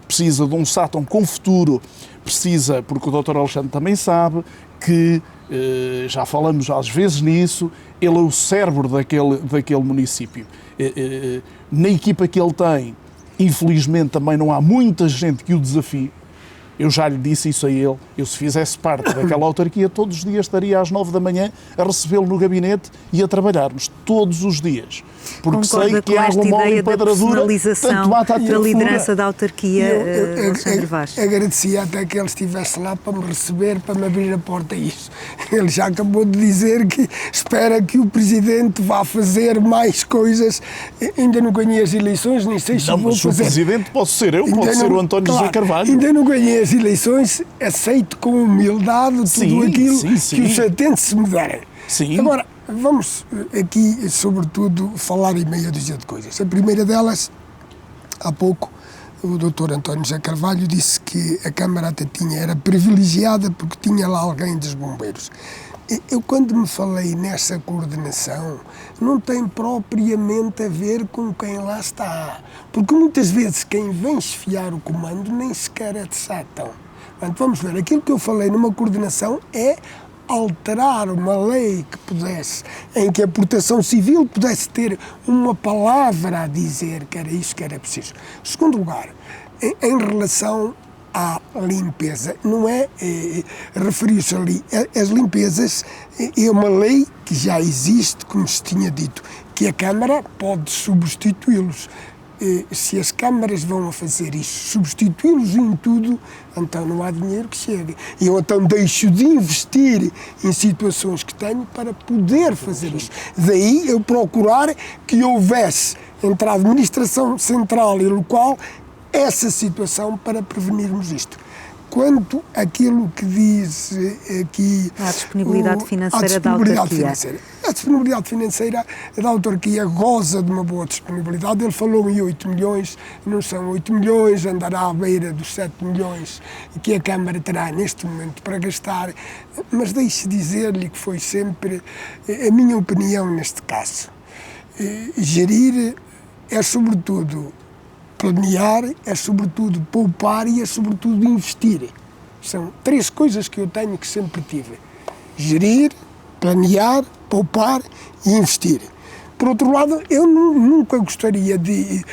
Precisa de um Sátão com futuro, precisa, porque o Dr. Alexandre também sabe, que já falamos às vezes nisso, ele é o cérebro daquele município. Na equipa que ele tem, infelizmente também não há muita gente que o desafie. Eu já lhe disse isso a ele. Eu, se fizesse parte daquela autarquia, todos os dias estaria às 9 da manhã a recebê-lo no gabinete e a trabalharmos todos os dias. Porque Concorda sei que com há esta alguma ideia da empedradura, personalização da liderança da autarquia, Alexandre Vaz? Agradecia até que ele estivesse lá para me receber, para me abrir a porta a isso. Ele já acabou de dizer que espera que o Presidente vá fazer mais coisas. Ainda não ganhei as eleições, nem sei se não, vou mas fazer. o Presidente posso ser eu, pode ser o António José Carvalho. Ainda não ganhei as eleições, aceito com humildade tudo aquilo que os satenses me derem. Sim. Agora, vamos aqui, sobretudo, falar em meia dúzia de coisas. A primeira delas, há pouco, o Dr. António José Carvalho disse que a Câmara até era privilegiada porque tinha lá alguém dos bombeiros. Eu, quando me falei nessa coordenação, não tem propriamente a ver com quem lá está. Porque muitas vezes quem vem esfiar o comando nem sequer é de Sátão. Portanto, vamos ver, aquilo que eu falei numa coordenação é alterar uma lei que pudesse, em que a proteção civil pudesse ter uma palavra a dizer que era isso que era preciso. Em segundo lugar, em relação à limpeza, não é, referiu-se ali, as limpezas é uma lei que já existe, como se tinha dito, que a Câmara pode substituí-los. Se as câmaras vão a fazer isso, substituí-los em tudo, então não há dinheiro que chegue. E eu então deixo de investir em situações que tenho para poder fazer isso. Daí eu procurar que houvesse entre a administração central e local essa situação para prevenirmos isto. Quanto àquilo que diz aqui... A disponibilidade financeira da autarquia. A disponibilidade financeira da autarquia goza de uma boa disponibilidade. Ele falou em 8 milhões, não são 8 milhões, andará à beira dos 7 milhões que a Câmara terá neste momento para gastar, mas deixe dizer-lhe que foi sempre a minha opinião neste caso. Gerir é sobretudo planear, é sobretudo poupar e é sobretudo investir. São 3 coisas que eu tenho que sempre tive. Gerir, planear, poupar e investir. Por outro lado, eu nunca gostaria de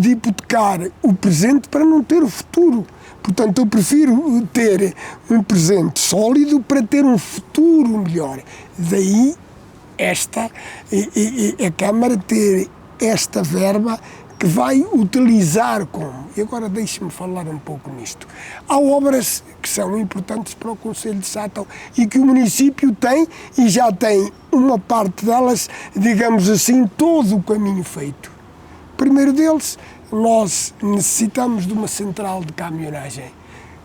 hipotecar o presente para não ter o futuro. Portanto, eu prefiro ter um presente sólido para ter um futuro melhor. Daí a Câmara ter esta verba que vai utilizar como. E agora deixe-me falar um pouco nisto. Há obras que são importantes para o Concelho de Sátão e que o município tem e já tem uma parte delas, digamos assim, todo o caminho feito. O primeiro deles, nós necessitamos de uma central de caminhonagem.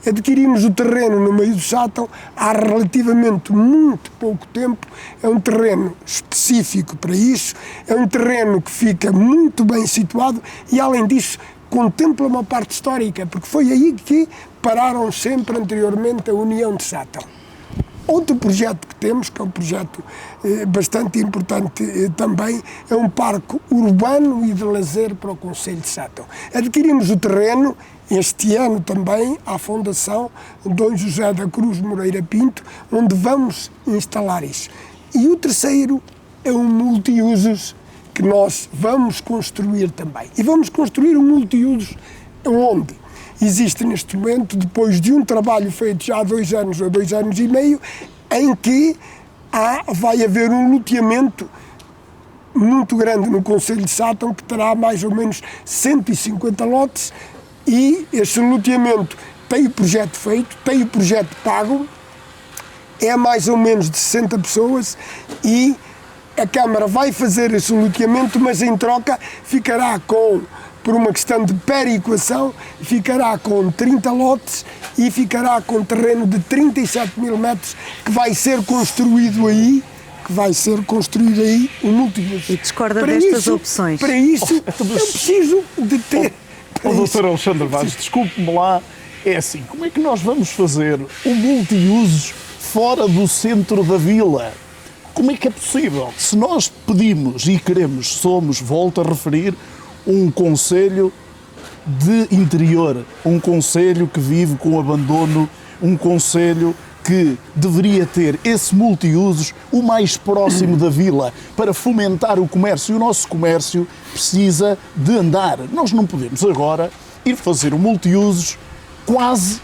Adquirimos o terreno no meio do Sátão há relativamente muito pouco tempo. É um terreno específico para isso, é um terreno que fica muito bem situado e, além disso, contempla uma parte histórica, porque foi aí que pararam sempre anteriormente a União de Sátão. Outro projeto que temos, que é um projeto bastante importante também, é um parque urbano e de lazer para o Concelho de Sátão. Adquirimos o terreno este ano também à Fundação Dom José da Cruz Moreira Pinto, onde vamos instalar isso. E o terceiro é um multiusos que nós vamos construir também. E vamos construir um multiusos onde existe neste momento, depois de um trabalho feito já há 2 anos ou 2 anos e meio, em que vai haver um loteamento muito grande no Concelho de Sátão, que terá mais ou menos 150 lotes, e este loteamento tem o projeto feito, tem o projeto pago, é mais ou menos de 60 pessoas e a Câmara vai fazer esse loteamento, mas em troca ficará com, por uma questão de perequação, ficará com 30 lotes e ficará com terreno de 37 mil metros que vai ser construído aí, um multiusos. E discorda destas opções? Para isso, eu preciso de ter... Dr. Alexandre Vaz, desculpe-me lá, é assim, como é que nós vamos fazer um multiusos fora do centro da vila? Como é que é possível? Se nós pedimos e queremos, somos, volto a referir, um concelho de interior, um concelho que vive com abandono, um concelho que deveria ter esse multiusos o mais próximo da vila para fomentar o comércio. E o nosso comércio precisa de andar. Nós não podemos agora ir fazer um multiusos quase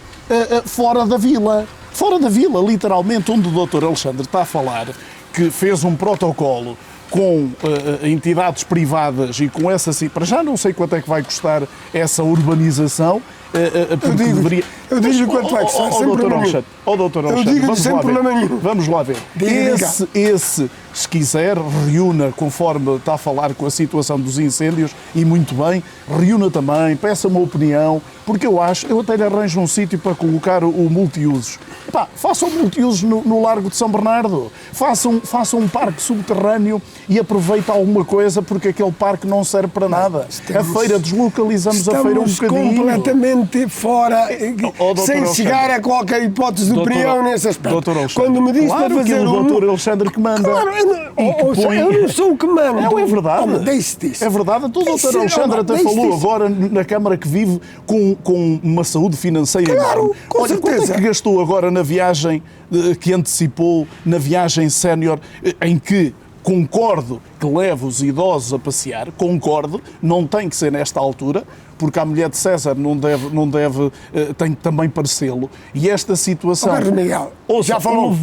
fora da vila. Fora da vila, literalmente, onde o Dr. Alexandre está a falar, que fez um protocolo com entidades privadas e com essa... Para já não sei quanto é que vai custar essa urbanização, porque deveria... Eu digo quanto é que está, sem problema nenhum. Doutor Alexandre, sem problema nenhum. Vamos lá ver. Esse, se quiser, reúna, conforme está a falar com a situação dos incêndios, e muito bem, reúna também, peça uma opinião, porque eu até lhe arranjo um sítio para colocar o multiusos. Façam multiusos no Largo de São Bernardo, façam um parque subterrâneo e aproveita alguma coisa, porque aquele parque não serve para nada. A feira, deslocalizamos a feira um bocadinho. Completamente fora, sem chegar a qualquer hipótese de opinião nesse aspecto. Quando me diz para fazer é o Dr. Alexandre que manda. Claro, eu não sou o que manda. Não, é verdade. Deixe disso. É verdade. O Dr. Alexandre até falou agora na Câmara que vive com uma saúde financeira. Claro, com certeza. Quanto é que gastou agora na viagem que antecipou, na viagem sénior, em que concordo que leve os idosos a passear, concordo, não tem que ser nesta altura, porque a mulher de César tem que também parecê-lo. E esta situação... Miguel, já falou,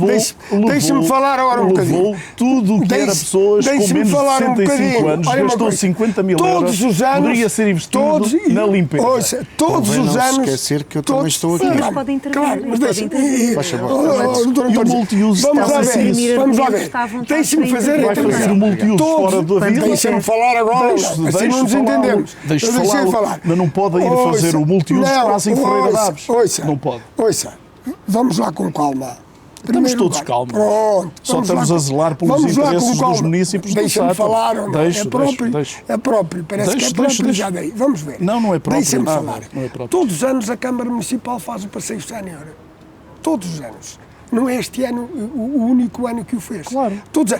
deixe-me falar agora um bocadinho. Levou tudo o que era pessoas com menos de 65 anos, gastou 50 mil euros, poderia ser investido na limpeza. Todos os anos... Não esquecer que eu também estou aqui. Mas pode intervir. E o multiuso está a ser isso. Vamos lá ver. Deixe-me fazer... Vai fazer o multiuso fora da vida. Deixa-me falar agora, assim não nos entendemos. Deixe-me falar. Mas não pode ir fazer o multiuso quase em Ferreira Daves. Não pode. Ouça, vamos lá com calma. Estamos todos calmos. Pronto. Só estamos a zelar pelos interesses dos municípios do Sátão. Deixa-me falar ou não? Deixa. É próprio. Parece que é próprio, já dei. Vamos ver. Não é próprio. Deixa-me falar. Não é próprio. Todos os anos a Câmara Municipal faz o passeio sénior. Todos os anos. Não é este ano o único ano que o fez. Claro. Todos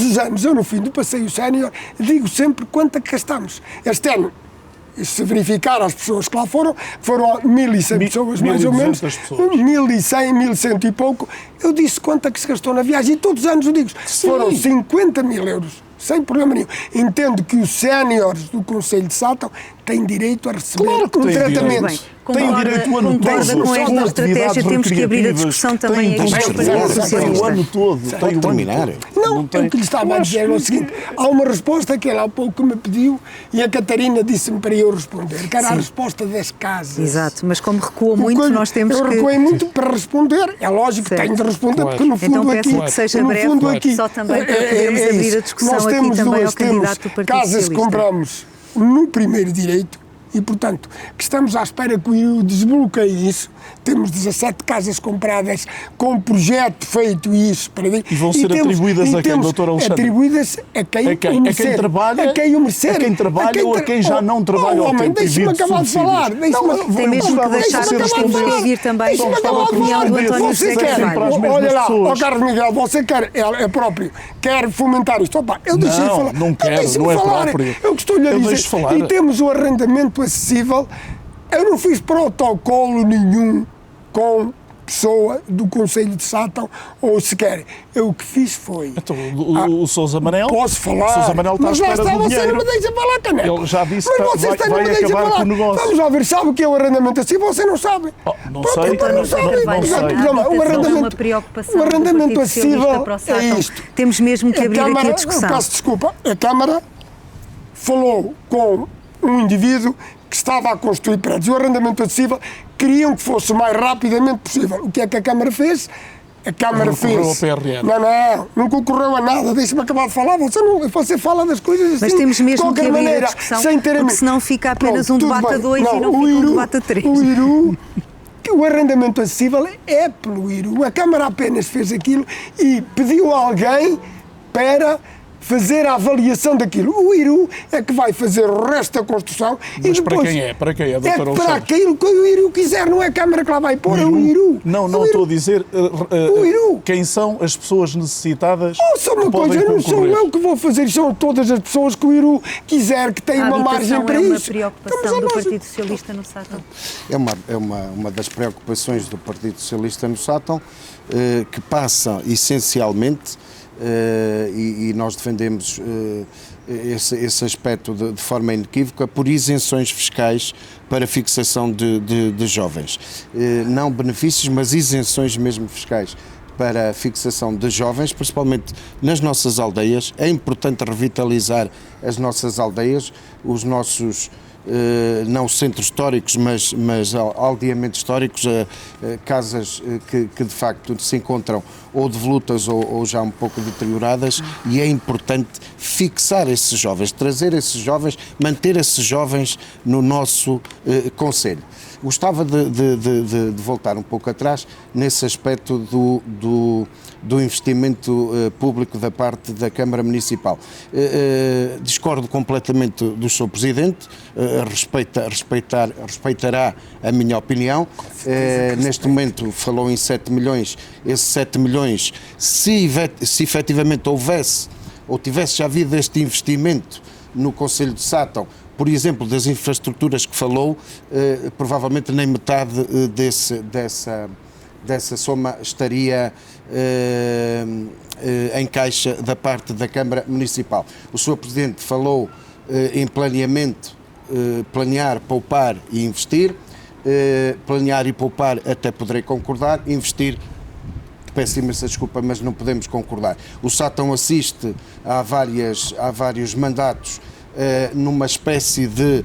os anos, eu no fim do passeio sénior, digo sempre quanto é que gastamos. Este ano, se verificar as pessoas que lá foram 1.100 pessoas, mais ou menos, 1.100, 1.100 e pouco, eu disse quanto é que se gastou na viagem, e todos os anos eu digo, foram 50 mil euros, sem problema nenhum. Entendo que os séniores do Concelho de Sátão têm direito a receber um tratamento. Tem direito o ano todo. Concorda com esta estratégia, temos que abrir a discussão também aqui para o Partido Socialista. Tem o ano todo. Pode terminar. Não, o que lhe estava a dizer é o seguinte, há uma resposta que ele há pouco me pediu e a Catarina disse-me para eu responder, que era a resposta das casas. Exato, mas como recuou muito, nós temos que... Eu recuei muito para responder, é lógico que tenho de responder, porque no fundo então, aqui... Então peço que seja breve, só também para podermos abrir a discussão aqui também ao candidato do Partido Socialista. Casas que compramos no primeiro direito, e, portanto, que estamos à espera que o IRU desbloqueie isso. Temos 17 casas compradas com projeto feito e isso para ver. E vão ser atribuídas a quem, Dr. Alexandre? Atribuídas a quem o merecer. A quem o merecer. A quem trabalha ou a quem já não trabalha ao tempo deixe-me acabar de falar. Tem mesmo que deixar de ouvir também a opinião do António José Carvalho. Olha lá, Carlos Miguel, você quer, é próprio, quer fomentar isto. Opa, eu deixei de falar. Não quero, não é próprio. Eu estou-lhe a dizer. E temos o arrendamento acessível. Eu não fiz protocolo nenhum com pessoa do Concelho de Sátão ou sequer. Eu o que fiz foi... Então, o Sousa Manel... Posso falar? O Sousa Manel está à espera do dinheiro. Você não me deixa falar, Caneco. Ele já disse que vai acabar com o negócio. Vamos lá ver, sabe o que é o arrendamento assim? Você não sabe. Não sei. Não sei. O arrendamento acessível é isto. Temos mesmo que abrir aqui a discussão. Peço desculpa. A Câmara falou com um indivíduo que estava a construir prédios. O arrendamento acessível queriam que fosse o mais rapidamente possível. O que é que a Câmara fez? A Câmara fez... Não concorreu ao PRR. Não concorreu a nada. Deixa-me acabar de falar. Você fala das coisas assim, mas temos mesmo de que abrir maneira, a discussão, sem ter porque senão fica apenas um debate a dois e não fica um debate a três. O IRU, o arrendamento acessível é pelo IRU. A Câmara apenas fez aquilo e pediu a alguém para fazer a avaliação daquilo. O IRU é que vai fazer o resto da construção. Mas e depois, para quem é, Dr. para Alexandre? aquilo que o IRU quiser, não é a Câmara que lá vai pôr, é o IRU. Não estou a dizer O IRU. quem são as pessoas necessitadas Só uma que coisa, podem não sou concorrer. eu que vou fazer, são todas as pessoas que o IRU quiser, que têm A uma habitação margem para é uma isso. preocupação do Partido Socialista no Sátão? É uma das preocupações do Partido Socialista no Sátão, que passa essencialmente, e nós defendemos esse aspecto de forma inequívoca, por isenções fiscais para fixação de jovens. Não benefícios, mas isenções mesmo fiscais para a fixação de jovens, principalmente nas nossas aldeias. É importante revitalizar as nossas aldeias, os nossos não centros históricos, mas aldeamentos históricos, casas que de facto se encontram ou devolutas ou já um pouco deterioradas, e é importante fixar esses jovens, trazer esses jovens, manter esses jovens no nosso concelho. Gostava de voltar um pouco atrás nesse aspecto do investimento público da parte da Câmara Municipal. Discordo completamente do Sr. Presidente, respeitará a minha opinião. Neste momento falou em 7 milhões, esses 7 milhões, se efetivamente houvesse ou tivesse já havido este investimento no Concelho de Sátão, por exemplo, das infraestruturas que falou, provavelmente nem metade dessa soma estaria em caixa da parte da Câmara Municipal. O Sr. Presidente falou em planeamento, planear, poupar e investir. Planear e poupar até poderei concordar, investir, peço imensa desculpa, mas não podemos concordar. O Sátão assiste há vários mandatos numa espécie de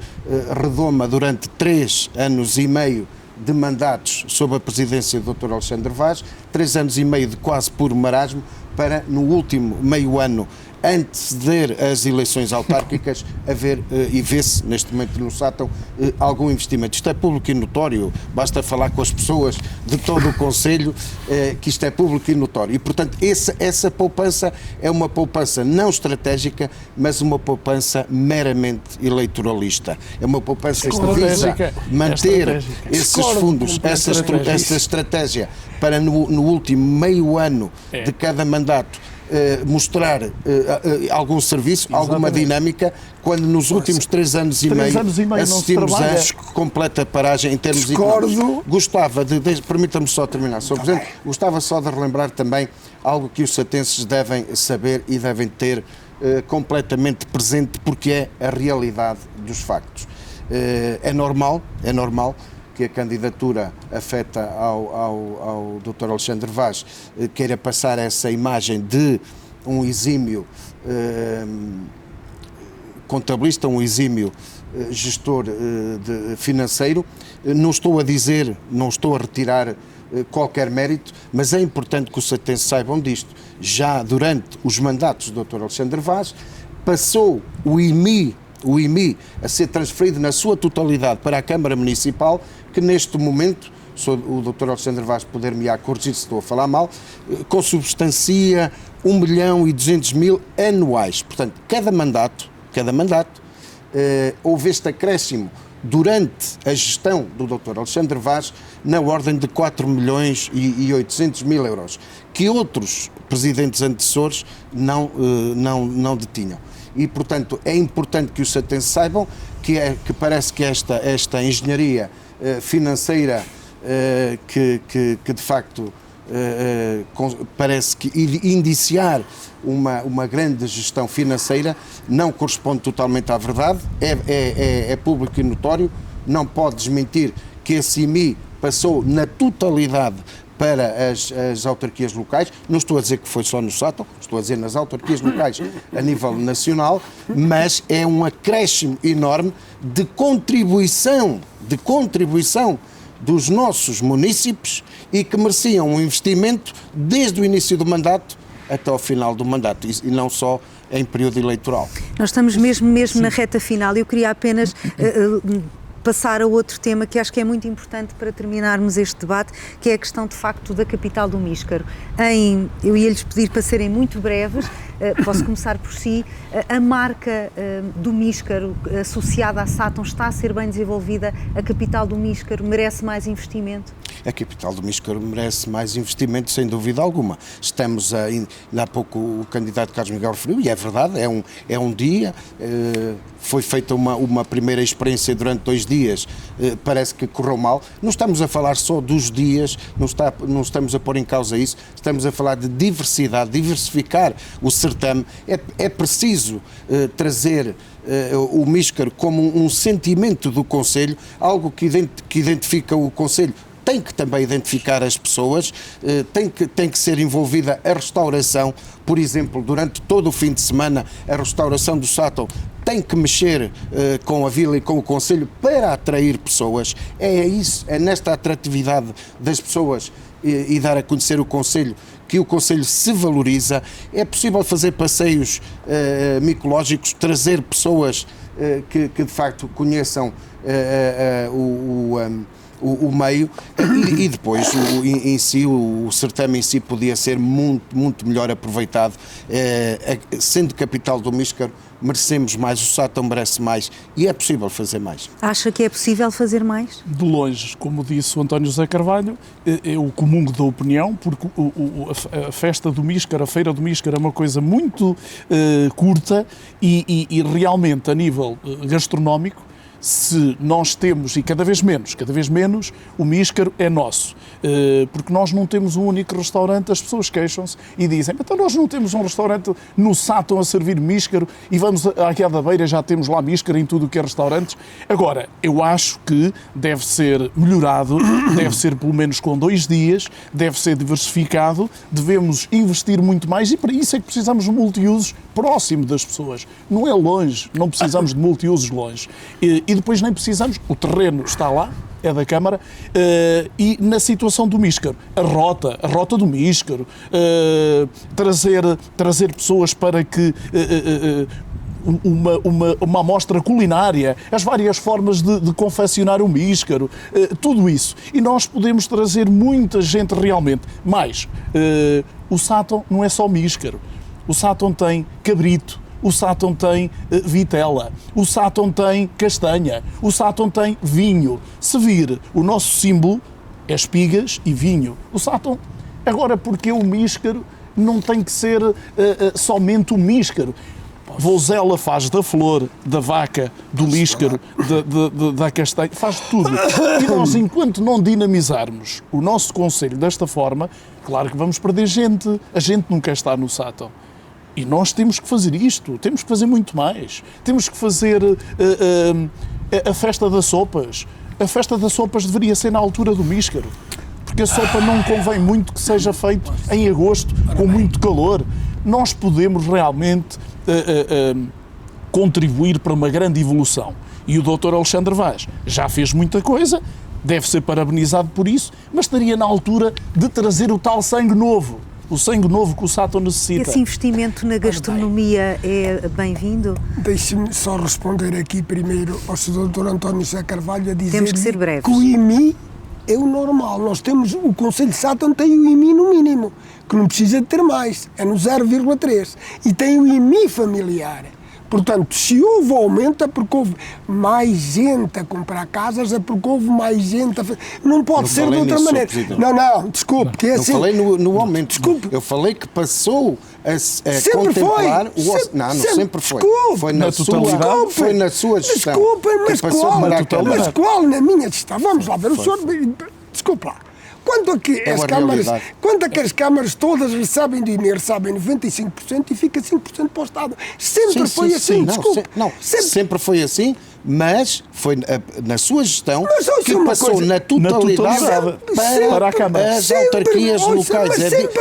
redoma durante 3 anos e meio de mandatos sob a presidência do Dr. Alexandre Vaz, 3 anos e meio de quase puro marasmo, para no último meio ano anteceder as eleições autárquicas, haver e vê-se neste momento no Sátão algum investimento. Isto é público e notório, basta falar com as pessoas de todo o Concelho que isto é público e notório. E, portanto, essa poupança é uma poupança não estratégica, mas uma poupança meramente eleitoralista. É uma poupança que visa manter esses fundos, essa estratégia, para no último meio ano de cada mandato mostrar algum serviço, alguma dinâmica, quando nos últimos 3 anos e meio assistimos a completa paragem em termos económicos. Gostava permita-me só terminar, Sr. Presidente, gostava só de relembrar também algo que os satenses devem saber e devem ter completamente presente, porque é a realidade dos factos. É normal que a candidatura afeta ao Dr. Alexandre Vaz queira passar essa imagem de um exímio contabilista, um exímio gestor financeiro. Não estou a retirar qualquer mérito, mas é importante que os satenses saibam disto. Já durante os mandatos do Dr. Alexandre Vaz, passou o IMI a ser transferido na sua totalidade para a Câmara Municipal, que neste momento, o Dr. Alexandre Vaz poder-me corrigir se estou a falar mal, consubstancia 1.200.000 anuais. Portanto, cada mandato, houve este acréscimo durante a gestão do Dr. Alexandre Vaz na ordem de 4.800.000 euros, que outros presidentes antecessores não detinham. E, portanto, é importante que os satenses saibam que parece que esta engenharia financeira que de facto parece que indiciar uma grande gestão financeira não corresponde totalmente à verdade, é público e notório, não pode desmentir que esse IMI passou na totalidade para as autarquias locais. Não estou a dizer que foi só no Sátão, estou a dizer nas autarquias locais a nível nacional, mas é um acréscimo enorme de contribuição dos nossos munícipes, e que mereciam um investimento desde o início do mandato até ao final do mandato, e não só em período eleitoral. Nós estamos mesmo na reta final. Eu queria apenas passar a outro tema que acho que é muito importante para terminarmos este debate, que é a questão de facto da capital do Míscaro. Eu ia-lhes pedir para serem muito breves, posso começar por si. A marca do Míscaro associada à Sátão está a ser bem desenvolvida? A capital do Míscaro merece mais investimento? A capital do Míscaro merece mais investimento, sem dúvida alguma. Estamos ainda há pouco o candidato Carlos Miguel referiu, e é verdade, é um dia, foi feita uma primeira experiência durante 2 dias, parece que correu mal. Não estamos a falar só dos dias, não estamos a pôr em causa isso, estamos a falar de diversidade, diversificar o certame. É preciso trazer o Míscaro como um sentimento do Concelho, algo que identifica o Concelho. Tem que também identificar as pessoas, tem que ser envolvida a restauração, por exemplo, durante todo o fim de semana, a restauração do Sátão tem que mexer com a vila e com o Concelho para atrair pessoas. É isso, é nesta atratividade das pessoas e dar a conhecer o Concelho que o Concelho se valoriza. É possível fazer passeios micológicos, trazer pessoas que de facto conheçam o meio e depois o certame em si podia ser muito melhor aproveitado. Sendo capital do Míscaro, merecemos mais, o Sátão merece mais e é possível fazer mais. Acha que é possível fazer mais? De longe, como disse o António José Carvalho, eu comungo da opinião, porque a festa do Míscaro, a feira do Míscaro é uma coisa muito curta e realmente a nível gastronómico, se nós temos, e cada vez menos, o Míscaro é nosso. Porque nós não temos um único restaurante, as pessoas queixam-se e dizem, então nós não temos um restaurante no Sátão a servir Míscaro e vamos aqui à da Beira, já temos lá Míscaro em tudo o que é restaurantes. Agora, eu acho que deve ser melhorado, deve ser pelo menos com 2 dias, deve ser diversificado, devemos investir muito mais e para isso é que precisamos de multiusos próximo das pessoas. Não é longe, não precisamos de multiusos longe. E depois nem precisamos, o terreno está lá, é da Câmara, e na situação do Míscaro, a rota do Míscaro, trazer pessoas para que uma amostra culinária, as várias formas de confeccionar o Míscaro, tudo isso. E nós podemos trazer muita gente realmente. Mas o Sátão não é só Míscaro. O Sátão tem cabrito, o Sátão tem vitela, o Sátão tem castanha, o Sátão tem vinho. Se vir, o nosso símbolo é espigas e vinho. O Sátão, agora porque o Míscaro não tem que ser somente o Míscaro. Vouzela faz da flor, da vaca, do Míscaro, da castanha, faz de tudo. E nós, enquanto não dinamizarmos o nosso Concelho desta forma, claro que vamos perder gente. A gente não quer estar no Sátão. E nós temos que fazer isto, temos que fazer muito mais. Temos que fazer a festa das sopas. A festa das sopas deveria ser na altura do Míscaro, porque a sopa não convém muito que seja feito em agosto, com muito calor. Nós podemos realmente contribuir para uma grande evolução. E o Dr. Alexandre Vaz já fez muita coisa, deve ser parabenizado por isso, mas estaria na altura de trazer o tal sangue novo. O sangue novo que o Sátão necessita. Esse investimento na gastronomia é bem-vindo? Deixe-me só responder aqui primeiro ao Sr. Dr. António José Carvalho a dizer Temos que ser breves. Que o IMI é o normal. Nós temos, o Concelho de Sátão tem o IMI no mínimo, que não precisa de ter mais, é no 0,3. E tem o IMI familiar. Portanto, se houve aumento é porque houve mais gente a comprar casas, é porque houve mais gente a fazer. Não pode ser de outra maneira. Não, desculpe. Porque é assim. Não falei no aumento. Desculpe. Eu falei que passou a sempre contemplar foi. Não sempre foi. Desculpe. Foi na totalidade. Foi na sua gestão. Desculpe, mas qual na minha gestão? Vamos lá ver. O senhor. Desculpe lá. Quanto a que as câmaras todas recebem dinheiro, recebem 95% e fica 5% para o Estado. Sempre foi assim, desculpe. Sempre foi assim, mas foi na sua gestão que passou na totalidade para a Câmara. As autarquias locais.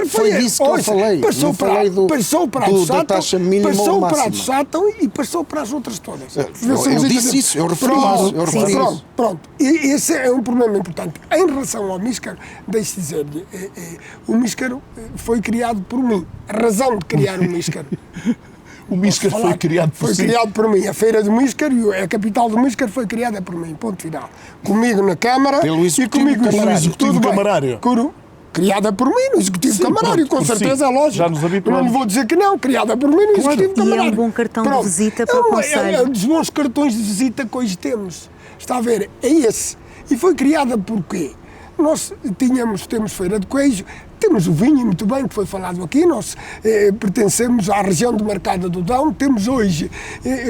Foi disso que eu falei. Passou para a taxa mínima máxima. Passou para a do Sátão e passou para as outras todas. Eu disse isso, eu referi isso. Pronto. E esse é um problema importante. Em relação ao Míscaro, deixe dizer-lhe, o Míscaro foi criado por mim. A razão de criar o Míscaro. O Míscar foi criado por si. Foi criado por mim. A Feira do Míscar, a capital do Míscar foi criada por mim, ponto final. Comigo na Câmara e comigo no Executivo Camarário. Criada por mim no Executivo Camarário, com certeza, é lógico. Já nos habituamos. Não vou dizer que não, criada por mim no Executivo Camarário. E é um bom cartão de visita para o Conselho. É um dos bons cartões de visita que hoje temos. Está a ver? É esse. E foi criada por quê? Nós temos Feira de Queijo, temos o vinho, muito bem, que foi falado aqui, nós pertencemos à região do Mercado do Dão, temos hoje,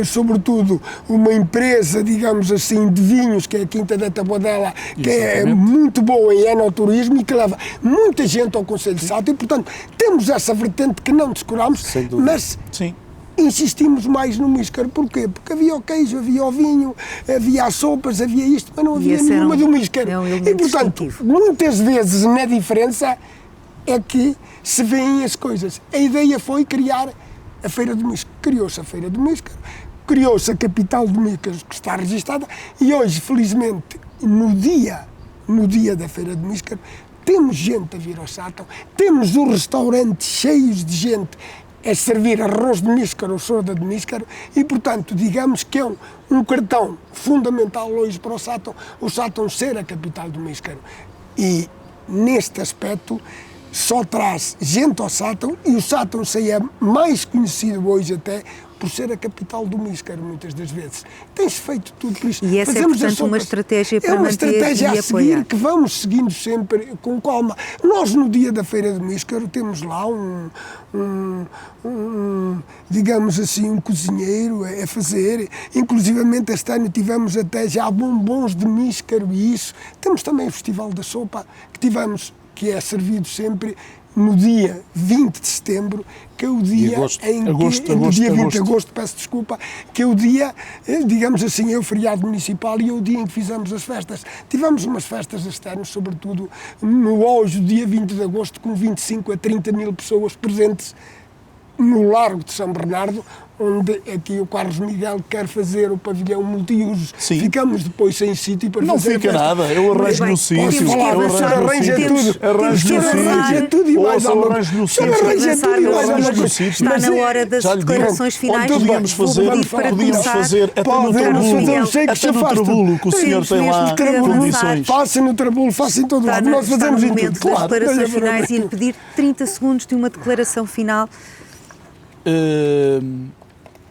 sobretudo, uma empresa, digamos assim, de vinhos, que é a Quinta da Taboadela, que é muito boa em enoturismo e que leva muita gente ao Conselho de Sátão, e, portanto, temos essa vertente que não descuramos, mas... Sim. Insistimos mais no Míscar. Porquê? Porque havia o queijo, havia o vinho, havia as sopas, havia isto, mas não havia nenhuma do Míscar. E, portanto, muitas vezes na diferença é que se veem as coisas. A ideia foi criar a Feira do Míscar. Criou-se a Feira do Míscar, criou-se a capital do Míscar, que está registada, e hoje, felizmente, no dia da Feira do Míscar, temos gente a vir ao Sátão, temos os restaurantes cheios de gente a servir arroz de míscaro ou sorda de míscaro e, portanto, digamos que é um cartão fundamental hoje para o Sátão ser a capital do míscaro. E, neste aspecto, só traz gente ao Sátão e o Sátão é mais conhecido hoje até por ser a capital do míscaro, muitas das vezes. Tem-se feito tudo por isso. E essa é, portanto, uma estratégia para manter e apoiar. É uma estratégia a seguir, que vamos seguindo sempre com calma. Nós, no dia da Feira do Míscaro, temos lá digamos assim, um cozinheiro a fazer. Inclusivamente, este ano tivemos até já bombons de míscaro e isso. Temos também o Festival da Sopa, que é servido sempre no dia 20 de setembro, que é o dia dia 20 de agosto, peço desculpa, que é o dia, digamos assim, é o feriado municipal e é o dia em que fizemos as festas. Tivemos umas festas este ano, sobretudo hoje, dia 20 de agosto, com 25 a 30 mil pessoas presentes no Largo de São Bernardo, onde aqui o Carlos Miguel quer fazer o pavilhão multiusos. Sim. Ficamos depois sem sítio para não fazer. Não fica nada, eu arranjo no sítio. Arranja tudo e mais alguma coisa. Está na hora das declarações finais. Podíamos fazer até no Trabulo, que o senhor tem lá condições. Faça no Trabulo, faça em todo lado. Nós fazemos em tudo. Das declarações finais e lhe pedir 30 segundos de uma declaração final.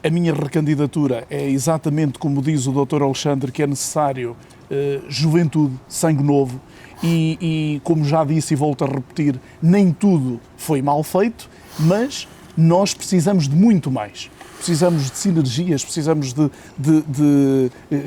A minha recandidatura é exatamente como diz o Dr. Alexandre, que é necessário juventude, sangue novo e como já disse e volto a repetir, nem tudo foi mal feito, mas nós precisamos de muito mais. Precisamos de sinergias, precisamos de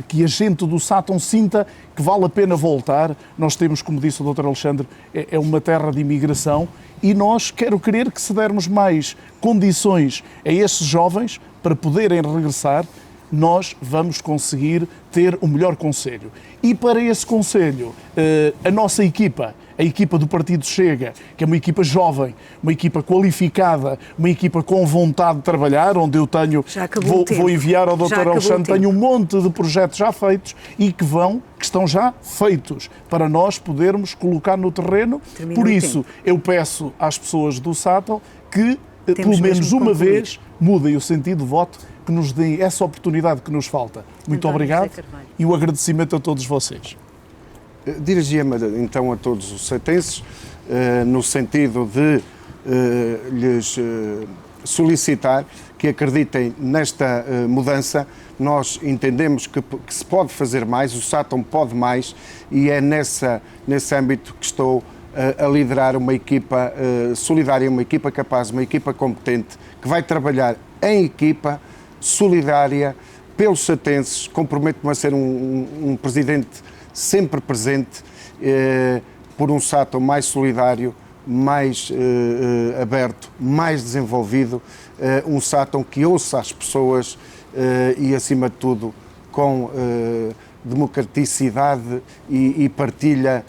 que a gente do Sátão sinta que vale a pena voltar. Nós temos, como disse o Dr. Alexandre, é uma terra de imigração e nós quero crer que se dermos mais condições a estes jovens para poderem regressar, nós vamos conseguir ter o melhor conselho. E para esse conselho, a nossa equipa, a equipa do Partido Chega, que é uma equipa jovem, uma equipa qualificada, uma equipa com vontade de trabalhar, onde eu tenho, vou enviar ao Dr. Alexandre, tenho um monte de projetos já feitos e que estão já feitos para nós podermos colocar no terreno. Por isso, eu peço às pessoas do Sátão que, pelo menos uma vez, mudem o sentido de voto, que nos deem essa oportunidade que nos falta. Muito obrigado e o agradecimento a todos vocês. Dirigia-me então a todos os satenses, no sentido de lhes solicitar que acreditem nesta mudança. Nós entendemos que se pode fazer mais, o Sátão pode mais e é nesse âmbito que estou a liderar uma equipa solidária, uma equipa capaz, uma equipa competente, que vai trabalhar em equipa, solidária, pelos satenses. Comprometo-me a ser um presidente sempre presente, por um Sátão mais solidário, mais aberto, mais desenvolvido, um Sátão que ouça as pessoas e, acima de tudo, com democraticidade e partilha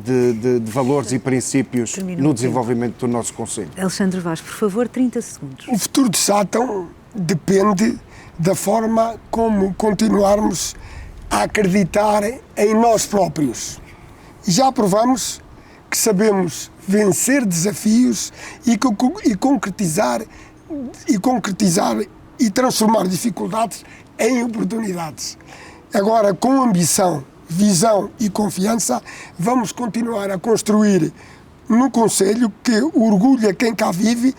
de valores e princípios no desenvolvimento do nosso Conselho. Alexandre Vaz, por favor, 30 segundos. O futuro de Sátão depende da forma como continuarmos a acreditar em nós próprios. Já provamos que sabemos vencer desafios e concretizar e concretizar e transformar dificuldades em oportunidades. Agora, com ambição, visão e confiança, vamos continuar a construir no concelho que orgulha quem cá vive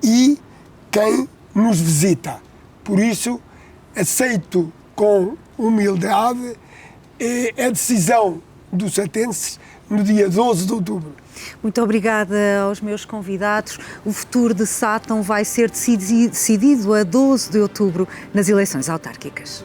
e quem nos visita. Por isso, aceito com humildade a decisão dos satenses no dia 12 de outubro. Muito obrigada aos meus convidados. O futuro de Sátão vai ser decidido a 12 de outubro nas eleições autárquicas.